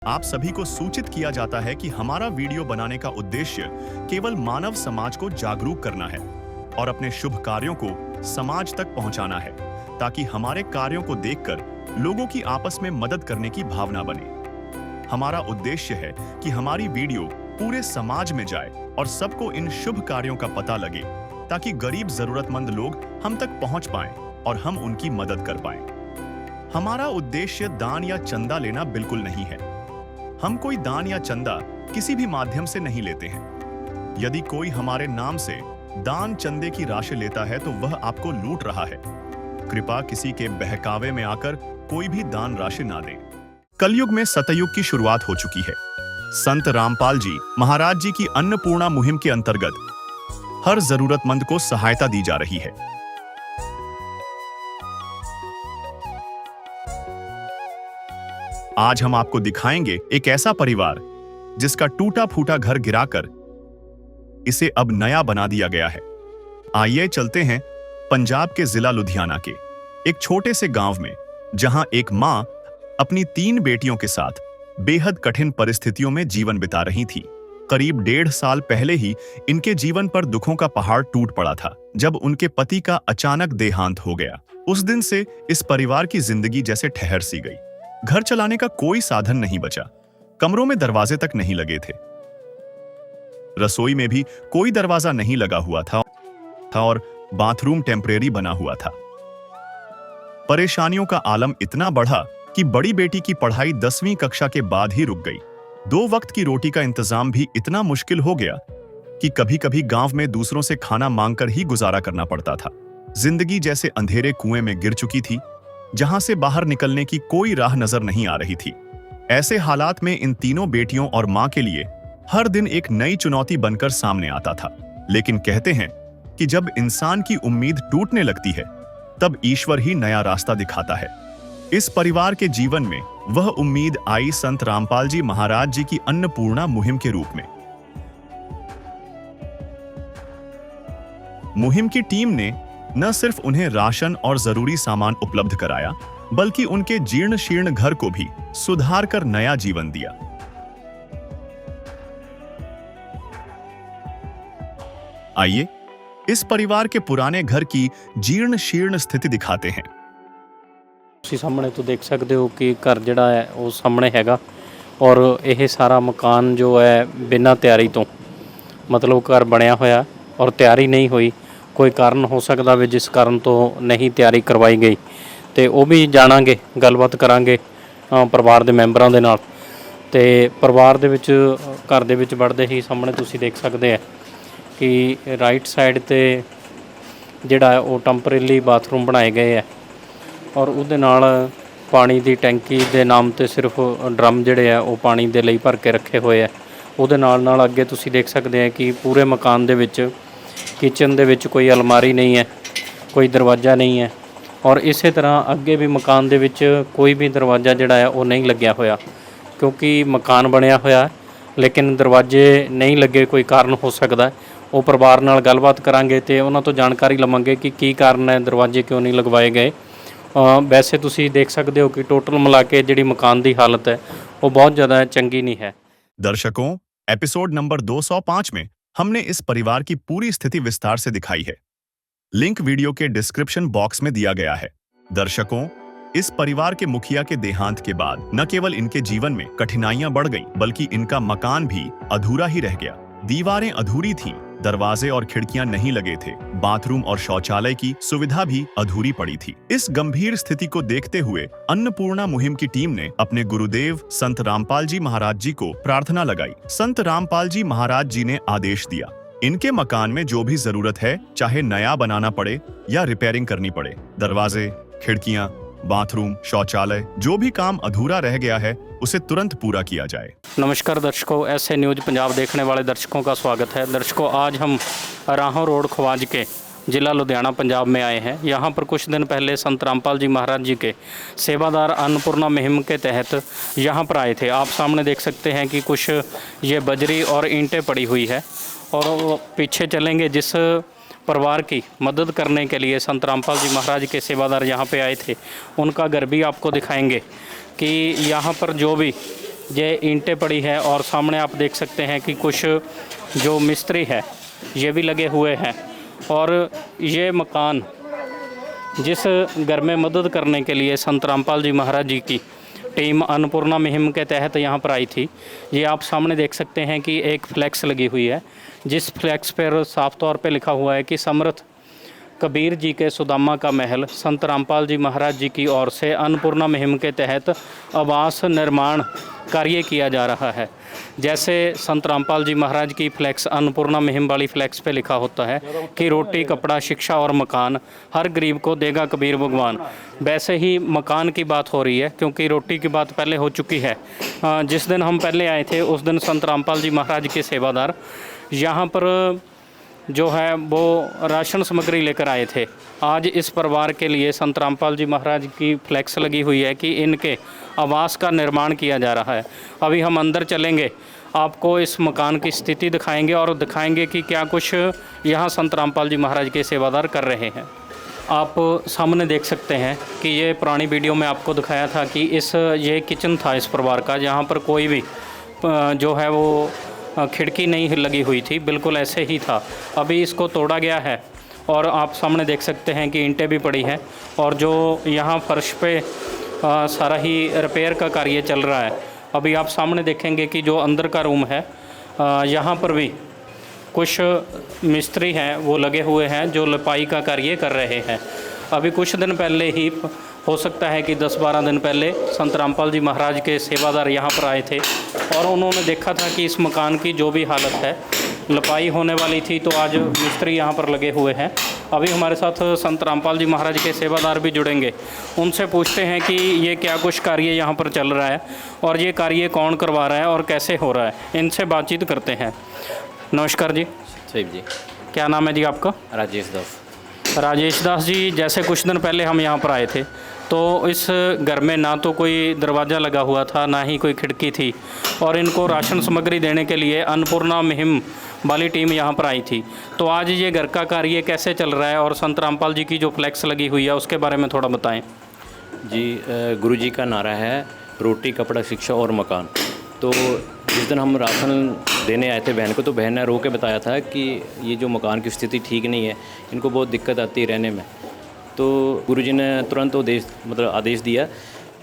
आप सभी को सूचित किया जाता है कि हमारा वीडियो बनाने का उद्देश्य केवल मानव समाज को जागरूक करना है और अपने शुभ कार्यों को समाज तक पहुंचाना है, ताकि हमारे कार्यों को देखकर लोगों की आपस में मदद करने की भावना बने। हमारा उद्देश्य है कि हमारी वीडियो पूरे समाज में जाए और सबको इन शुभ कार्यों का पता लगे, ताकि गरीब जरूरतमंद लोग हम तक पहुंच पाएं और हम उनकी मदद कर पाएं। हमारा उद्देश्य दान या चंदा लेना बिल्कुल नहीं है। हम कोई दान या चंदा किसी भी माध्यम से नहीं लेते हैं। यदि कोई हमारे नाम से दान चंदे की राशि लेता है तो वह आपको लूट रहा है। कृपया किसी के बहकावे में आकर कोई भी दान राशि ना दें। कलयुग में सतयुग की शुरुआत हो चुकी है। संत रामपाल जी महाराज जी की अन्नपूर्णा मुहिम के अंतर्गत हर जरूरतमंद को सहायता दी जा रही है। आज हम आपको दिखाएंगे एक ऐसा परिवार जिसका टूटा फूटा घर गिराकर इसे अब नया बना दिया गया है। आइए चलते हैं पंजाब के जिला लुधियाना के एक छोटे से गांव में, जहां एक मां अपनी 3 बेटियों के साथ बेहद कठिन परिस्थितियों में जीवन बिता रही थी। करीब 1.5 साल पहले ही इनके जीवन पर दुखों का पहाड़ टूट पड़ा था, जब उनके पति का अचानक देहांत हो गया। उस दिन से इस परिवार की जिंदगी जैसे ठहर सी गई। घर चलाने का कोई साधन नहीं बचा, कमरों में दरवाजे तक नहीं लगे थे, रसोई में भी कोई दरवाजा नहीं लगा हुआ था और बाथरूम टेम्परेरी बना हुआ था। परेशानियों का आलम इतना बढ़ा कि बड़ी बेटी की पढ़ाई 10वीं कक्षा के बाद ही रुक गई। 2 वक्त की रोटी का इंतजाम भी इतना मुश्किल हो गया कि कभी-कभी गांव में दूसरों से खाना मांगकर ही गुजारा करना पड़ता था। जिंदगी जैसे अंधेरे कुएं में गिर चुकी थी, जहां से बाहर निकलने की कोई राह नजर नहीं आ रही थी। ऐसे हालात में इन तीनों बेटियों और मां के लिए हर दिन एक नई चुनौती बनकर सामने आता था। लेकिन कहते हैं कि जब इंसान की उम्मीद टूटने लगती है, तब ईश्वर ही नया रास्ता दिखाता है। इस परिवार के जीवन में वह उम्मीद आई संत रामपाल जी महाराज जी की अन्नपूर्णा मुहिम के रूप में। मुहिम की टीम ने न सिर्फ उन्हें राशन और जरूरी सामान उपलब्ध कराया, बल्कि उनके जीर्ण शीर्ण घर को भी सुधार कर नया जीवन दिया। आइए इस परिवार के पुराने घर की जीर्ण शीर्ण स्थिति दिखाते हैं। ਤੁਸੀਂ ਸਾਹਮਣੇ ਤੋਂ ਦੇਖ ਸਕਦੇ ਹੋ ਕਿ ਘਰ ਜਿਹੜਾ ਹੈ ਉਹ ਸਾਹਮਣੇ ਹੈਗਾ, ਔਰ ਇਹ ਸਾਰਾ ਮਕਾਨ ਜੋ ਹੈ ਬਿਨਾਂ ਤਿਆਰੀ ਤੋਂ ਮਤਲਬ ਘਰ ਬਣਿਆ ਹੋਇਆ ਔਰ ਤਿਆਰੀ ਨਹੀਂ ਹੋਈ। ਕੋਈ ਕਾਰਨ ਹੋ ਸਕਦਾ ਵੀ ਜਿਸ ਕਾਰਨ ਤੋਂ ਨਹੀਂ ਤਿਆਰੀ ਕਰਵਾਈ ਗਈ, ਤੇ ਉਹ ਵੀ ਜਾਣਾਂਗੇ, ਗੱਲਬਾਤ ਕਰਾਂਗੇ ਪਰਿਵਾਰ ਦੇ ਮੈਂਬਰਾਂ ਦੇ ਨਾਲ। ਤੇ ਪਰਿਵਾਰ ਦੇ ਵਿੱਚ ਘਰ ਦੇ ਵਿੱਚ ਵੜਦੇ ਹੀ ਸਾਹਮਣੇ ਤੁਸੀਂ ਦੇਖ ਸਕਦੇ ਆ ਕਿ ਰਾਈਟ ਸਾਈਡ ਤੇ ਜਿਹੜਾ ਉਹ ਟੈਂਪਰੇਰੀ ਬਾਥਰੂਮ ਬਣਾਏ ਗਏ ਆ, ਔਰ ਉਹਦੇ ਨਾਲ ਪਾਣੀ ਦੀ ਟੈਂਕੀ ਦੇ ਨਾਮ ਤੇ ਸਿਰਫ ਡਰਮ ਜਿਹੜੇ ਆ ਉਹ ਪਾਣੀ ਦੇ ਲਈ ਭਰ ਕੇ ਰੱਖੇ ਹੋਏ ਆ। ਉਹਦੇ ਨਾਲ ਨਾਲ ਅੱਗੇ ਤੁਸੀਂ ਦੇਖ ਸਕਦੇ ਆ ਕਿ ਪੂਰੇ ਮਕਾਨ ਦੇ ਵਿੱਚ किचन ਦੇ ਵਿੱਚ ਕੋਈ ਅਲਮਾਰੀ ਨਹੀਂ ਹੈ, ਕੋਈ ਦਰਵਾਜ਼ਾ ਨਹੀਂ ਹੈ, ਔਰ ਇਸੇ ਤਰ੍ਹਾਂ ਅੱਗੇ ਵੀ ਮਕਾਨ ਦੇ ਵਿੱਚ ਕੋਈ ਵੀ ਦਰਵਾਜ਼ਾ ਜਿਹੜਾ ਹੈ ਉਹ ਨਹੀਂ ਲੱਗਿਆ ਹੋਇਆ, ਕਿਉਂਕਿ ਮਕਾਨ ਬਣਿਆ ਹੋਇਆ ਲੇਕਿਨ ਦਰਵਾਜ਼ੇ ਨਹੀਂ ਲੱਗੇ। ਕੋਈ ਕਾਰਨ ਹੋ ਸਕਦਾ, ਉਹ ਪਰਿਵਾਰ ਨਾਲ ਗੱਲਬਾਤ ਕਰਾਂਗੇ ਤੇ ਉਹਨਾਂ ਤੋਂ ਜਾਣਕਾਰੀ ਲਵਾਂਗੇ ਕਿ ਕੀ ਕਾਰਨ ਹੈ, ਦਰਵਾਜ਼ੇ ਕਿਉਂ ਨਹੀਂ ਲਗਵਾਏ ਗਏ। ਵੈਸੇ ਤੁਸੀਂ ਦੇਖ ਸਕਦੇ ਹੋ कि टोटल मिला के ਜਿਹੜੀ ਮਕਾਨ ਦੀ ਹਾਲਤ ਹੈ ਉਹ बहुत ज़्यादा चंगी नहीं है। दर्शकों, एपिसोड नंबर 205 में हमने इस परिवार की पूरी स्थिति विस्तार से दिखाई है। लिंक वीडियो के डिस्क्रिप्शन बॉक्स में दिया गया है। दर्शकों, इस परिवार के मुखिया के देहांत के बाद न केवल इनके जीवन में कठिनाइयां बढ़ गईं, बल्कि इनका मकान भी अधूरा ही रह गया। दीवारें अधूरी थीं, दरवाजे और खिड़कियां नहीं लगे थे, बाथरूम और शौचालय की सुविधा भी अधूरी पड़ी थी। इस गंभीर स्थिति को देखते हुए अन्नपूर्णा मुहिम की टीम ने अपने गुरुदेव संत रामपाल जी महाराज जी को प्रार्थना लगाई। संत रामपाल जी महाराज जी ने आदेश दिया, इनके मकान में जो भी जरूरत है, चाहे नया बनाना पड़े या रिपेयरिंग करनी पड़े, दरवाजे, खिड़कियां, बाथरूम, शौचालय, जो भी काम अधूरा रह गया है उसे तुरंत पूरा किया जाए। नमस्कार दर्शकों, ऐसे न्यूज़ पंजाब देखने वाले दर्शकों का स्वागत है। दर्शकों, आज हम राहों रोड खवाज के ज़िला लुधियाना पंजाब में आए हैं। यहाँ पर कुछ दिन पहले संत रामपाल जी महाराज जी के सेवादार अन्नपूर्णा मुहिम के तहत यहाँ पर आए थे। आप सामने देख सकते हैं कि कुछ ये बजरी और ईंटें पड़ी हुई है, और पीछे चलेंगे जिस परिवार की मदद करने के लिए संत रामपाल जी महाराज के सेवादार यहाँ पे आए थे, उनका घर भी आपको दिखाएंगे कि यहाँ पर जो भी ये ईंटें पड़ी है और सामने आप देख सकते हैं कि कुछ जो मिस्त्री है ये भी लगे हुए हैं। और ये मकान जिस घर में मदद करने के लिए संत रामपाल जी महाराज जी की टीम अन्नपूर्णा मुहिम के तहत यहाँ पर आई थी, ये आप सामने देख सकते हैं कि एक फ्लैक्स लगी हुई है, जिस फ्लैक्स पर साफ तौर पे लिखा हुआ है कि समर्थ कबीर जी के सुदामा का महल संत रामपाल जी महाराज जी की ओर से अन्नपूर्णा मुहिम के तहत आवास निर्माण कार्य किया जा रहा है। जैसे संत रामपाल जी महाराज की फ्लैक्स अन्नपूर्णा मुहिम वाली फ्लैक्स पे लिखा होता है कि रोटी कपड़ा शिक्षा और मकान हर गरीब को देगा कबीर भगवान, वैसे ही मकान की बात हो रही है, क्योंकि रोटी की बात पहले हो चुकी है। जिस दिन हम पहले आए थे उस दिन संत रामपाल जी महाराज के सेवादार यहाँ पर जो है वो राशन सामग्री लेकर आए थे। आज इस परिवार के लिए संत रामपाल जी महाराज की फ्लैक्स लगी हुई है कि इनके आवास का निर्माण किया जा रहा है। अभी हम अंदर चलेंगे, आपको इस मकान की स्थिति दिखाएंगे और दिखाएंगे कि क्या कुछ यहाँ संत रामपाल जी महाराज के सेवादार कर रहे हैं। आप सामने देख सकते हैं कि ये पुरानी वीडियो में आपको दिखाया था कि ये किचन था इस परिवार का, जहाँ पर कोई भी जो है वो खिड़की नहीं लगी हुई थी, बिल्कुल ऐसे ही था। अभी इसको तोड़ा गया है और आप सामने देख सकते हैं कि ईंटें भी पड़ी हैं और जो यहाँ फर्श पे सारा ही रिपेयर का कार्य चल रहा है। अभी आप सामने देखेंगे कि जो अंदर का रूम है यहाँ पर भी कुछ मिस्त्री हैं वो लगे हुए हैं जो लिपाई का कार्य कर रहे हैं। अभी कुछ दिन पहले ही, हो सकता है कि 10-12 दिन पहले, संत रामपाल जी महाराज के सेवादार यहाँ पर आए थे और उन्होंने देखा था कि इस मकान की जो भी हालत है, लिपाई होने वाली थी, तो आज मिस्त्री यहाँ पर लगे हुए हैं। अभी हमारे साथ संत रामपाल जी महाराज के सेवादार भी जुड़ेंगे, उनसे पूछते हैं कि ये क्या कुछ कार्य यहाँ पर चल रहा है और ये कार्य कौन करवा रहा है और कैसे हो रहा है, इनसे बातचीत करते हैं। नमस्कार जी। जी, क्या नाम है जी आपका? राजेश दास। राजेश दास जी, जैसे कुछ दिन पहले हम यहाँ पर आए थे तो इस घर में ना तो कोई दरवाज़ा लगा हुआ था, ना ही कोई खिड़की थी, और इनको राशन सामग्री देने के लिए अन्नपूर्णा मुहिम वाली टीम यहाँ पर आई थी। तो आज ये घर का कार्य कैसे चल रहा है और संत रामपाल जी की जो फ्लैक्स लगी हुई है उसके बारे में थोड़ा बताएं। जी, गुरु जी का नारा है रोटी कपड़ा शिक्षा और मकान। तो जिस दिन हम राशन देने आए थे बहन को, तो बहन ने रो के बताया था कि ये जो मकान की स्थिति ठीक नहीं है, इनको बहुत दिक्कत आती है रहने में। तो गुरुजी ने तुरंत आदेश दिया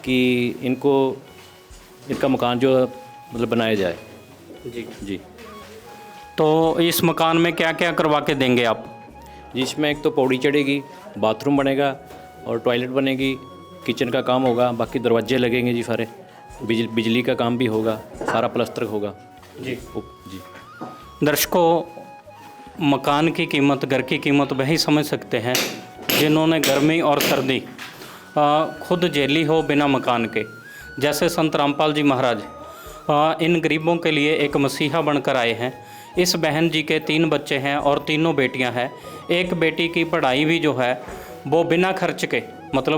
कि इनका मकान जो बनाया जाए। जी। तो इस मकान में क्या क्या करवा के देंगे आप? जी, इसमें एक तो पौड़ी चढ़ेगी, बाथरूम बनेगा और टॉयलेट बनेगी, किचन का काम होगा, बाकी दरवाजे लगेंगे जी सारे, बिजली का काम भी होगा, सारा प्लास्टर होगा। जी। जी दर्शकों, मकान की कीमत, घर की कीमत वही समझ सकते हैं जिन्होंने गर्मी और सर्दी खुद झेली हो बिना मकान के। जैसे संत रामपाल जी महाराज इन गरीबों के लिए एक मसीहा बनकर आए हैं। इस बहन जी के 3 बच्चे हैं और तीनों बेटियां हैं। एक बेटी की पढ़ाई भी जो है वो बिना खर्च के,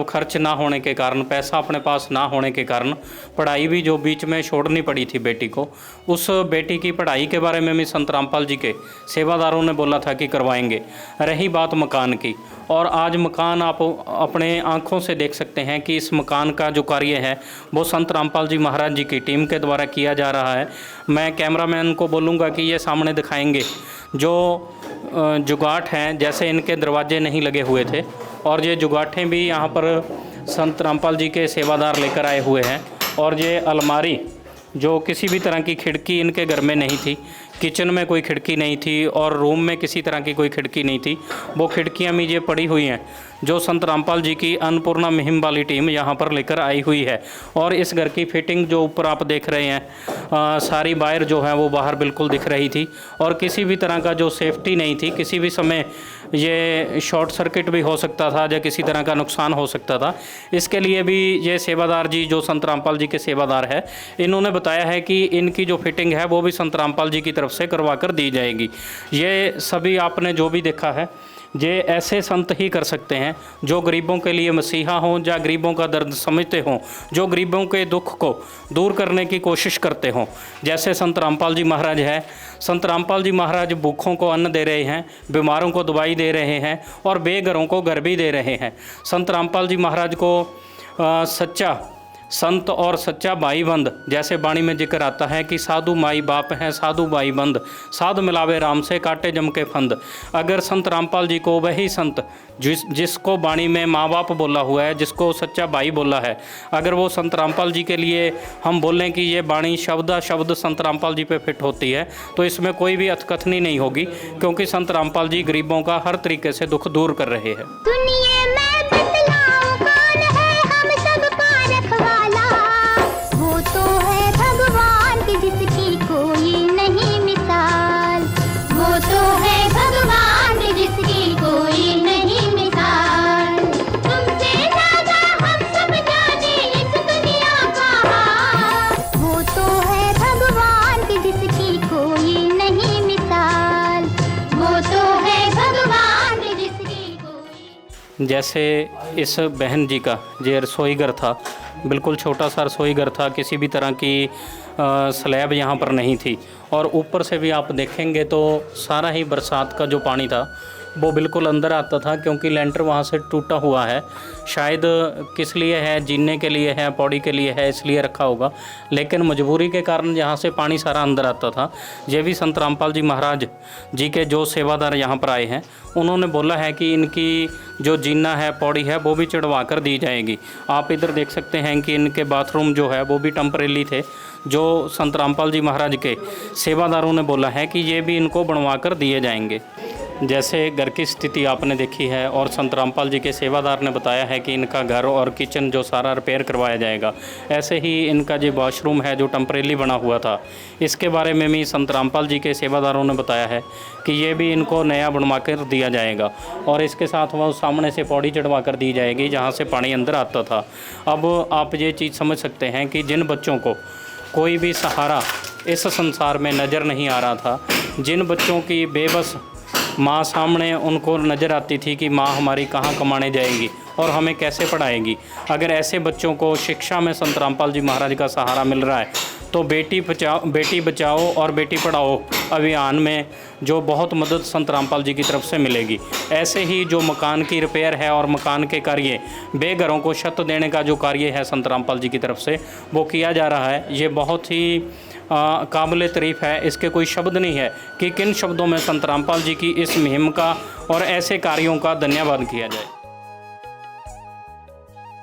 खर्च ना होने के कारण, पैसा अपने पास ना होने के कारण पढ़ाई भी जो बीच में छोड़नी पड़ी थी बेटी को, उस बेटी की पढ़ाई के बारे में भी संत रामपाल जी के सेवादारों ने बोला था कि करवाएंगे। रही बात मकान की, और आज मकान आप अपने आंखों से देख सकते हैं कि इस मकान का जो कार्य है वो संत रामपाल जी महाराज जी की टीम के द्वारा किया जा रहा है। मैं कैमरामैन को बोलूँगा कि ये सामने दिखाएंगे जो जुगाट हैं। जैसे इनके दरवाजे नहीं लगे हुए थे और ये जुगाटें भी यहाँ पर संत रामपाल जी के सेवादार लेकर आए हुए हैं। और ये अलमारी, जो किसी भी तरह की खिड़की इनके घर में नहीं थी, किचन में कोई खिड़की नहीं थी और रूम में किसी तरह की कोई खिड़की नहीं थी, वो खिड़कियाँ भी ये पड़ी हुई हैं जो संत रामपाल जी की अन्नपूर्णा मुहिम वाली टीम यहाँ पर लेकर आई हुई है। और इस घर की फिटिंग जो ऊपर आप देख रहे हैं, सारी वायर जो है वो बाहर बिल्कुल दिख रही थी और किसी भी तरह का जो सेफ्टी नहीं थी। किसी भी समय ये शॉर्ट सर्किट भी हो सकता था या किसी तरह का नुकसान हो सकता था। इसके लिए भी ये सेवादार जी, जो संत रामपाल जी के सेवादार है, इन्होंने बताया है कि इनकी जो फिटिंग है वो भी संत रामपाल जी की तरफ से करवा कर दी जाएगी। ये सभी आपने जो भी देखा है, ये ऐसे संत ही कर सकते हैं जो गरीबों के लिए मसीहा हों या गरीबों का दर्द समझते हों, जो गरीबों के दुख को दूर करने की कोशिश करते हों। जैसे संत रामपाल जी महाराज है, संत रामपाल जी महाराज भूखों को अन्न दे रहे हैं, बीमारों को दवाई दे रहे हैं और बेघरों को घर भी दे रहे हैं। संत रामपाल जी महाराज को सच्चा संत और सच्चा भाई बंद, जैसे वाणी में जिक्र आता है कि साधु माई बाप हैं साधु भाई बंद, साध मिलावे राम से काटे जम के फंद। अगर संत रामपाल जी को वही संत जिसको वाणी में माँ बाप बोला हुआ है, जिसको सच्चा भाई बोला है, अगर वो संत रामपाल जी के लिए हम बोलें कि ये वाणी शब्द शब्द संत रामपाल जी पे फिट होती है, तो इसमें कोई भी अथकथनी नहीं होगी, क्योंकि संत रामपाल जी गरीबों का हर तरीके से दुख दूर कर रहे हैं। दुनिया में बतलाऊं कौन है हम सबका रखवाला, वो तो है भगवान की जिसकी कोई नहीं मिसाल, वो तो है भगवान की जिसकी कोई नहीं मिसाल। तुमसे ज्यादा हम सब जाने इस दुनिया का हाल, वो तो है भगवान की जिसकी कोई नहीं मिसाल, वो तो है भगवान की जिसकी कोई। जैसे इस बहन जी का ये रसोई घर था, बिल्कुल छोटा सा रसोई घर था, किसी भी तरह की स्लैब यहाँ पर नहीं थी, और ऊपर से भी आप देखेंगे तो सारा ही बरसात का जो पानी था वो बिल्कुल अंदर आता था, क्योंकि लेंटर वहाँ से टूटा हुआ है। शायद किस लिए है, जीने के लिए है, पौड़ी के लिए है, इसलिए रखा होगा, लेकिन मजबूरी के कारण यहाँ से पानी सारा अंदर आता था। ये भी संत रामपाल जी महाराज जी के जो सेवादार यहाँ पर आए हैं, उन्होंने बोला है कि इनकी जो जीना है, पौड़ी है, वो भी चढ़वा कर दी जाएगी। आप इधर देख सकते हैं कि इनके बाथरूम जो है वो भी टेम्परेरी थे, जो संत रामपाल जी महाराज के सेवादारों ने बोला है कि ये भी इनको बनवा कर दिए जाएंगे। जैसे घर की स्थिति आपने देखी है, और संत रामपाल जी के सेवादार ने बताया है कि इनका घर और किचन जो सारा रिपेयर करवाया जाएगा। ऐसे ही इनका जो वॉशरूम है जो टेम्परेरी बना हुआ था, इसके बारे में भी संत रामपाल जी के सेवादारों ने बताया है कि ये भी इनको नया बनवा कर दिया जाएगा, और इसके साथ वह सामने से पौड़ी चढ़वा कर दी जाएगी जहाँ से पानी अंदर आता था। अब आप ये चीज़ समझ सकते हैं कि जिन बच्चों को कोई भी सहारा इस संसार में नज़र नहीं आ रहा था, जिन बच्चों की बेबस माँ सामने उनको नज़र आती थी कि माँ हमारी कहाँ कमाने जाएगी और हमें कैसे पढ़ाएगी, अगर ऐसे बच्चों को शिक्षा में संत रामपाल जी महाराज का सहारा मिल रहा है, तो बेटी बचाओ और बेटी पढ़ाओ अभियान में जो बहुत मदद संत रामपाल जी की तरफ से मिलेगी। ऐसे ही जो मकान की रिपेयर है और मकान के कार्य, बेघरों को छत देने का जो कार्य है संत रामपाल जी की तरफ से वो किया जा रहा है, ये बहुत ही काबिल तारीफ़ है। इसके कोई शब्द नहीं है कि किन शब्दों में संत रामपाल जी की इस मुहिम का और ऐसे कार्यों का धन्यवाद किया जाए।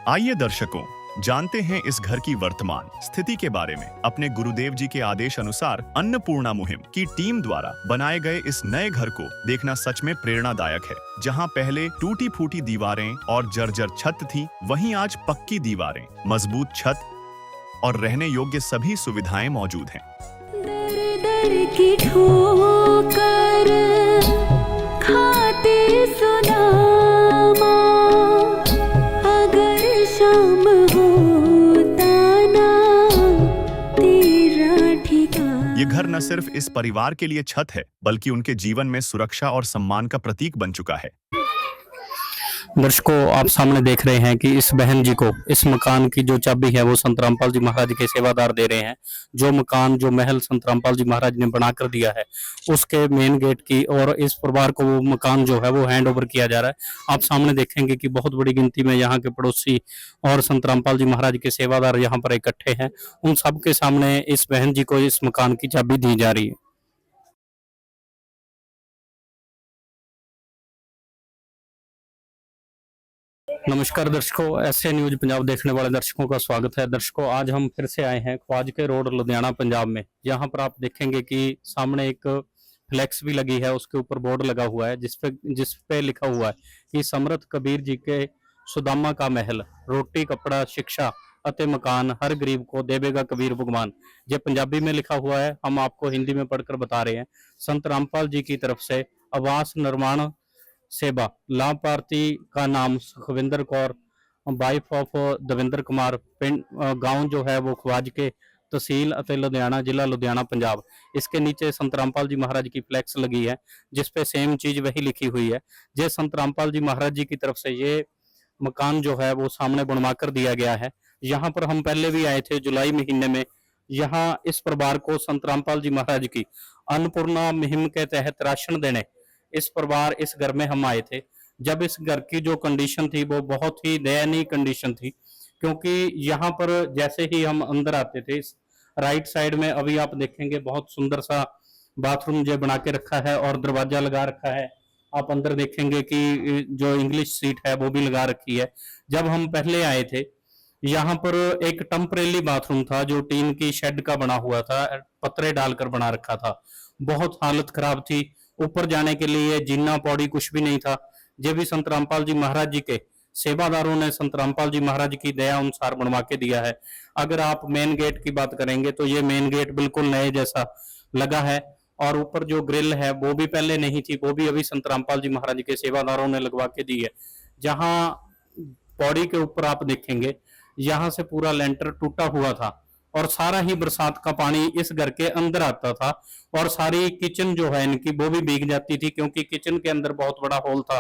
आइए दर्शकों, जानते हैं इस घर की वर्तमान स्थिति के बारे में। अपने गुरुदेव जी के आदेश अनुसार अन्नपूर्णा मुहिम की टीम द्वारा बनाए गए इस नए घर को देखना सच में प्रेरणादायक है। जहां पहले टूटी फूटी दीवारें और जर्जर छत थी, वहीं आज पक्की दीवारें, मजबूत छत और रहने योग्य सभी सुविधाएं मौजूद हैं। दर दर की ठोकर खाते सुदामा, अगर शाम होता ना तेरा ठिकाना। ये घर न सिर्फ इस परिवार के लिए छत है, बल्कि उनके जीवन में सुरक्षा और सम्मान का प्रतीक बन चुका है। दर्शकों, आप सामने देख रहे हैं कि इस बहन जी को इस मकान की जो चाबी है वो संत रामपाल जी महाराज के सेवादार दे रहे हैं। जो मकान, जो महल संत रामपाल जी महाराज ने बना कर दिया है, उसके मेन गेट की, और इस परिवार को वो मकान जो है वो हैंड ओवर किया जा रहा है। आप सामने देखेंगे कि बहुत बड़ी गिनती में यहाँ के पड़ोसी और संत रामपाल जी महाराज के सेवादार यहाँ पर इकट्ठे हैं। उन सब के सामने इस बहन जी को इस मकान की चाबी दी जा रही है। नमस्कार दर्शकों, एसए न्यूज पंजाब देखने वाले दर्शकों का स्वागत है। दर्शकों, आज हम फिर से आए हैं ख्वाजके रोड लुधियाना पंजाब में। यहाँ पर आप देखेंगे कि सामने एक फ्लैक्स भी लगी है, उसके ऊपर बोर्ड लगा हुआ है जिस पे लिखा हुआ है कि समर्थ कबीर जी के सुदामा का महल, रोटी कपड़ा शिक्षा अते मकान हर गरीब को देवेगा कबीर भगवान। ये पंजाबी में लिखा हुआ है, हम आपको हिंदी में पढ़कर बता रहे हैं। संत रामपाल जी की तरफ से आवास निर्माण सेवा, लाभार्थी का नाम सुखविंदर कौर, वाइफ ऑफ दविंदर कुमार, पिंड गांव जो है वो ख्वाजके, तहसील अते लुधियाना, जिला लुधियाना पंजाब। इसके नीचे संत रामपाल जी महाराज की फ्लैक्स लगी है जिसपे सेम चीज वही लिखी हुई है। ये संत रामपाल जी महाराज जी की तरफ से ये मकान जो है वो सामने बनवा कर दिया गया है। यहाँ पर हम पहले भी आए थे जुलाई महीने में। यहाँ इस परिवार को संत रामपाल जी महाराज की अन्नपूर्णा मुहिम के तहत राशन देने इस परिवार इस घर में हम आए थे। जब इस घर की जो कंडीशन थी वो बहुत ही दयनीय कंडीशन थी, क्योंकि यहाँ पर जैसे ही हम अंदर आते थे, इस राइट साइड में अभी आप देखेंगे बहुत सुंदर सा बाथरूम जो बना के रखा है और दरवाजा लगा रखा है। आप अंदर देखेंगे कि जो इंग्लिश सीट है वो भी लगा रखी है। जब हम पहले आए थे यहाँ पर एक टेम्परेरी बाथरूम था जो टीन की शेड का बना हुआ था, पत्रे डालकर बना रखा था। बहुत हालत खराब थी। ऊपर जाने के लिए जीना पौड़ी कुछ भी नहीं था। ये भी संत रामपाल जी महाराज जी के सेवादारों ने संत रामपाल जी महाराज की दया अनुसार बनवा के दिया है। अगर आप मेन गेट की बात करेंगे तो ये मेन गेट बिल्कुल नए जैसा लगा है, और ऊपर जो ग्रिल है वो भी पहले नहीं थी, वो भी अभी संत रामपाल जी महाराज के सेवादारों ने लगवा के दी है। जहां पौड़ी के ऊपर आप देखेंगे यहां से पूरा लेंटर टूटा हुआ था और सारा ही बरसात का पानी इस घर के अंदर आता था, और सारी किचन जो है इनकी वो भी भीग जाती थी, क्योंकि किचन के अंदर बहुत बड़ा होल था,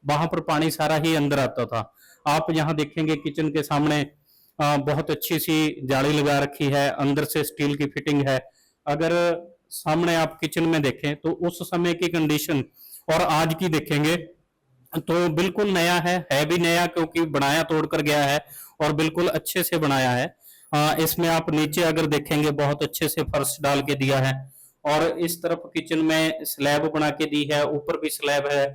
वहां पर पानी सारा ही अंदर आता था। आप यहाँ देखेंगे किचन के सामने बहुत अच्छी सी जाली लगा रखी है, अंदर से स्टील की फिटिंग है। अगर सामने आप किचन में देखें तो उस समय की कंडीशन और आज की देखेंगे तो बिल्कुल नया है भी नया, क्योंकि बनाया तोड़कर गया है और बिल्कुल अच्छे से बनाया है। इसमें आप नीचे अगर देखेंगे बहुत अच्छे से फर्श डाल के दिया है, और इस तरफ किचन में स्लैब बना के दी है, ऊपर भी स्लैब है,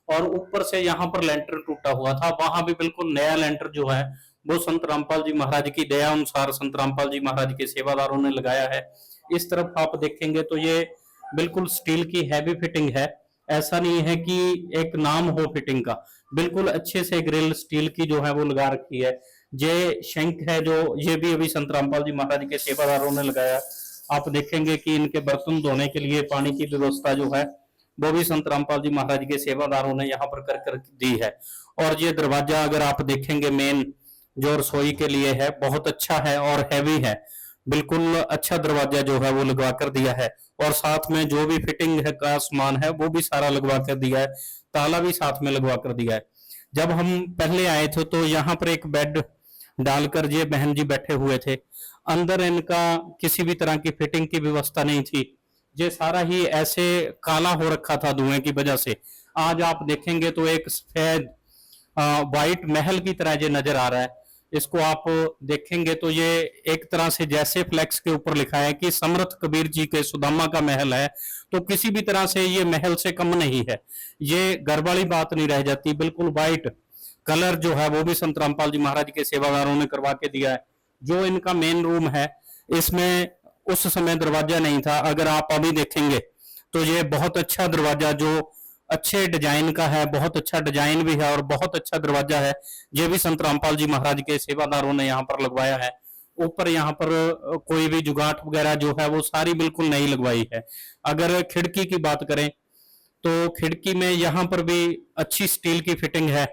और ऊपर से यहाँ पर लेंटर टूटा हुआ था, वहां भी बिल्कुल नया लेंटर जो है वो संत रामपाल जी महाराज की दया अनुसार संत रामपाल जी महाराज के सेवादारों ने लगाया है। इस तरफ आप देखेंगे तो ये बिल्कुल स्टील की हैवी फिटिंग है। ऐसा नहीं है कि एक नाम हो फिटिंग का, बिल्कुल अच्छे से ग्रिल स्टील की जो है वो लगा रखी है। ये शंख है जो ये भी अभी संत रामपाल जी महाराज के सेवादारों ने लगाया। आप देखेंगे कि इनके बर्तन धोने के लिए पानी की व्यवस्था जो है वो भी संत रामपाल जी महाराज के सेवादारों ने यहाँ पर कर दी है। और ये दरवाजा अगर आप देखेंगे मेन जो रसोई के लिए है बहुत अच्छा है और हैवी है, बिल्कुल अच्छा दरवाजा जो है वो लगवा कर दिया है, और साथ में जो भी फिटिंग है का सामान है वो भी सारा लगवा कर दिया है, ताला भी साथ में लगवा कर दिया है। जब हम पहले आए थे तो यहाँ पर एक बेड डालकर ये बहन जी बैठे हुए थे, अंदर इनका किसी भी तरह की फिटिंग की व्यवस्था नहीं थी, ये सारा ही ऐसे काला हो रखा था धुएं की वजह से। आज आप देखेंगे तो एक सफेद व्हाइट महल की तरह ये नजर आ रहा है। इसको आप देखेंगे तो ये एक तरह से जैसे फ्लेक्स के ऊपर लिखा है कि समर्थ कबीर जी के सुदामा का महल है, तो किसी भी तरह से ये महल से कम नहीं है। ये घर वाली बात नहीं रह जाती, बिल्कुल व्हाइट कलर जो है वो भी संत रामपाल जी महाराज के सेवादारों ने करवा के दिया है। जो इनका मेन रूम है इसमें उस समय दरवाजा नहीं था, अगर आप अभी देखेंगे तो ये बहुत अच्छा दरवाजा जो अच्छे डिजाइन का है, बहुत अच्छा डिजाइन भी है और बहुत अच्छा दरवाजा है, ये भी संत रामपाल जी महाराज के सेवादारों ने यहाँ पर लगवाया है। ऊपर यहाँ पर कोई भी जुगाट वगैरह जो है वो सारी बिल्कुल नई लगवाई है। अगर खिड़की की बात करें तो खिड़की में यहाँ पर भी अच्छी स्टील की फिटिंग है,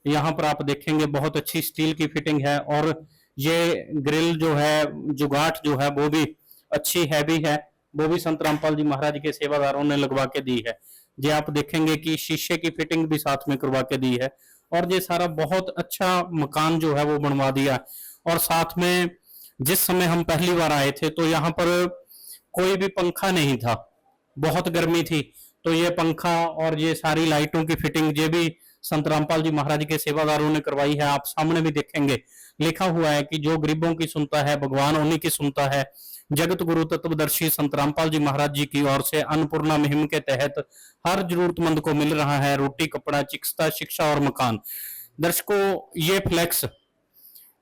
यहाँ पर आप देखेंगे बहुत अच्छी स्टील की फिटिंग है, और ये ग्रिल जो है जुगाट जो है वो भी अच्छी हैवी है, वो भी संत रामपाल जी महाराज के सेवादारों ने लगवा के दी है। ये आप देखेंगे कि शीशे की फिटिंग भी साथ में करवा के दी है, और ये सारा बहुत अच्छा मकान जो है वो बनवा दिया। और साथ में जिस समय हम पहली बार आए थे तो यहाँ पर कोई भी पंखा नहीं था, बहुत गर्मी थी, तो ये पंखा और ये सारी लाइटों की फिटिंग ये भी संत रामपाल जी महाराज के सेवादारों ने करवाई है। आप सामने भी देखेंगे लिखा हुआ है कि जो गरीबों की सुनता है भगवान उन्हीं की सुनता है। जगत गुरु तत्वदर्शी संत रामपाल जी महाराज जी की ओर से अन्नपूर्णा मुहिम के तहत हर जरूरतमंद को मिल रहा है रोटी, कपड़ा, चिकित्सा, शिक्षा और मकान। दर्शकों, ये फ्लैक्स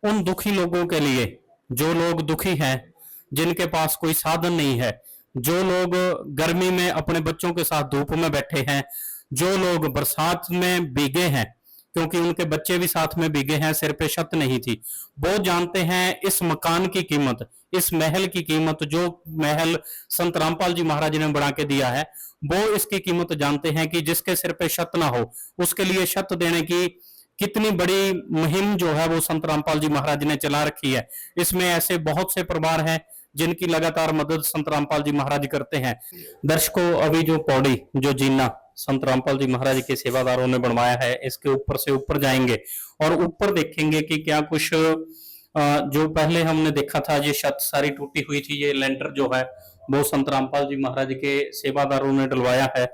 उन दुखी लोगों के लिए, जो लोग दुखी हैं, जिनके पास कोई साधन नहीं है, जो लोग गर्मी में अपने बच्चों के साथ धूप में बैठे हैं, जो लोग बरसात में भीगे हैं क्योंकि उनके बच्चे भी साथ में भीगे हैं, सिर पे छत नहीं थी, वो जानते हैं इस मकान की कीमत, इस महल की कीमत। जो महल संत रामपाल जी महाराज ने बना के दिया है वो इसकी कीमत जानते हैं कि जिसके सिर पे छत ना हो उसके लिए छत देने की कितनी बड़ी मुहिम जो है वो संत रामपाल जी महाराज ने चला रखी है। इसमें ऐसे बहुत से परिवार हैं जिनकी लगातार मदद संत रामपाल जी महाराज करते हैं। दर्शकों, अभी जो पौड़ी, जो जीना संत रामपाल जी महाराज के सेवादारों ने बनवाया है, इसके ऊपर से ऊपर जाएंगे और ऊपर देखेंगे कि क्या कुछ जो पहले हमने देखा था, ये छत सारी टूटी हुई थी, ये लेंटर जो है वो संत रामपाल जी महाराज के सेवादारों ने डलवाया है।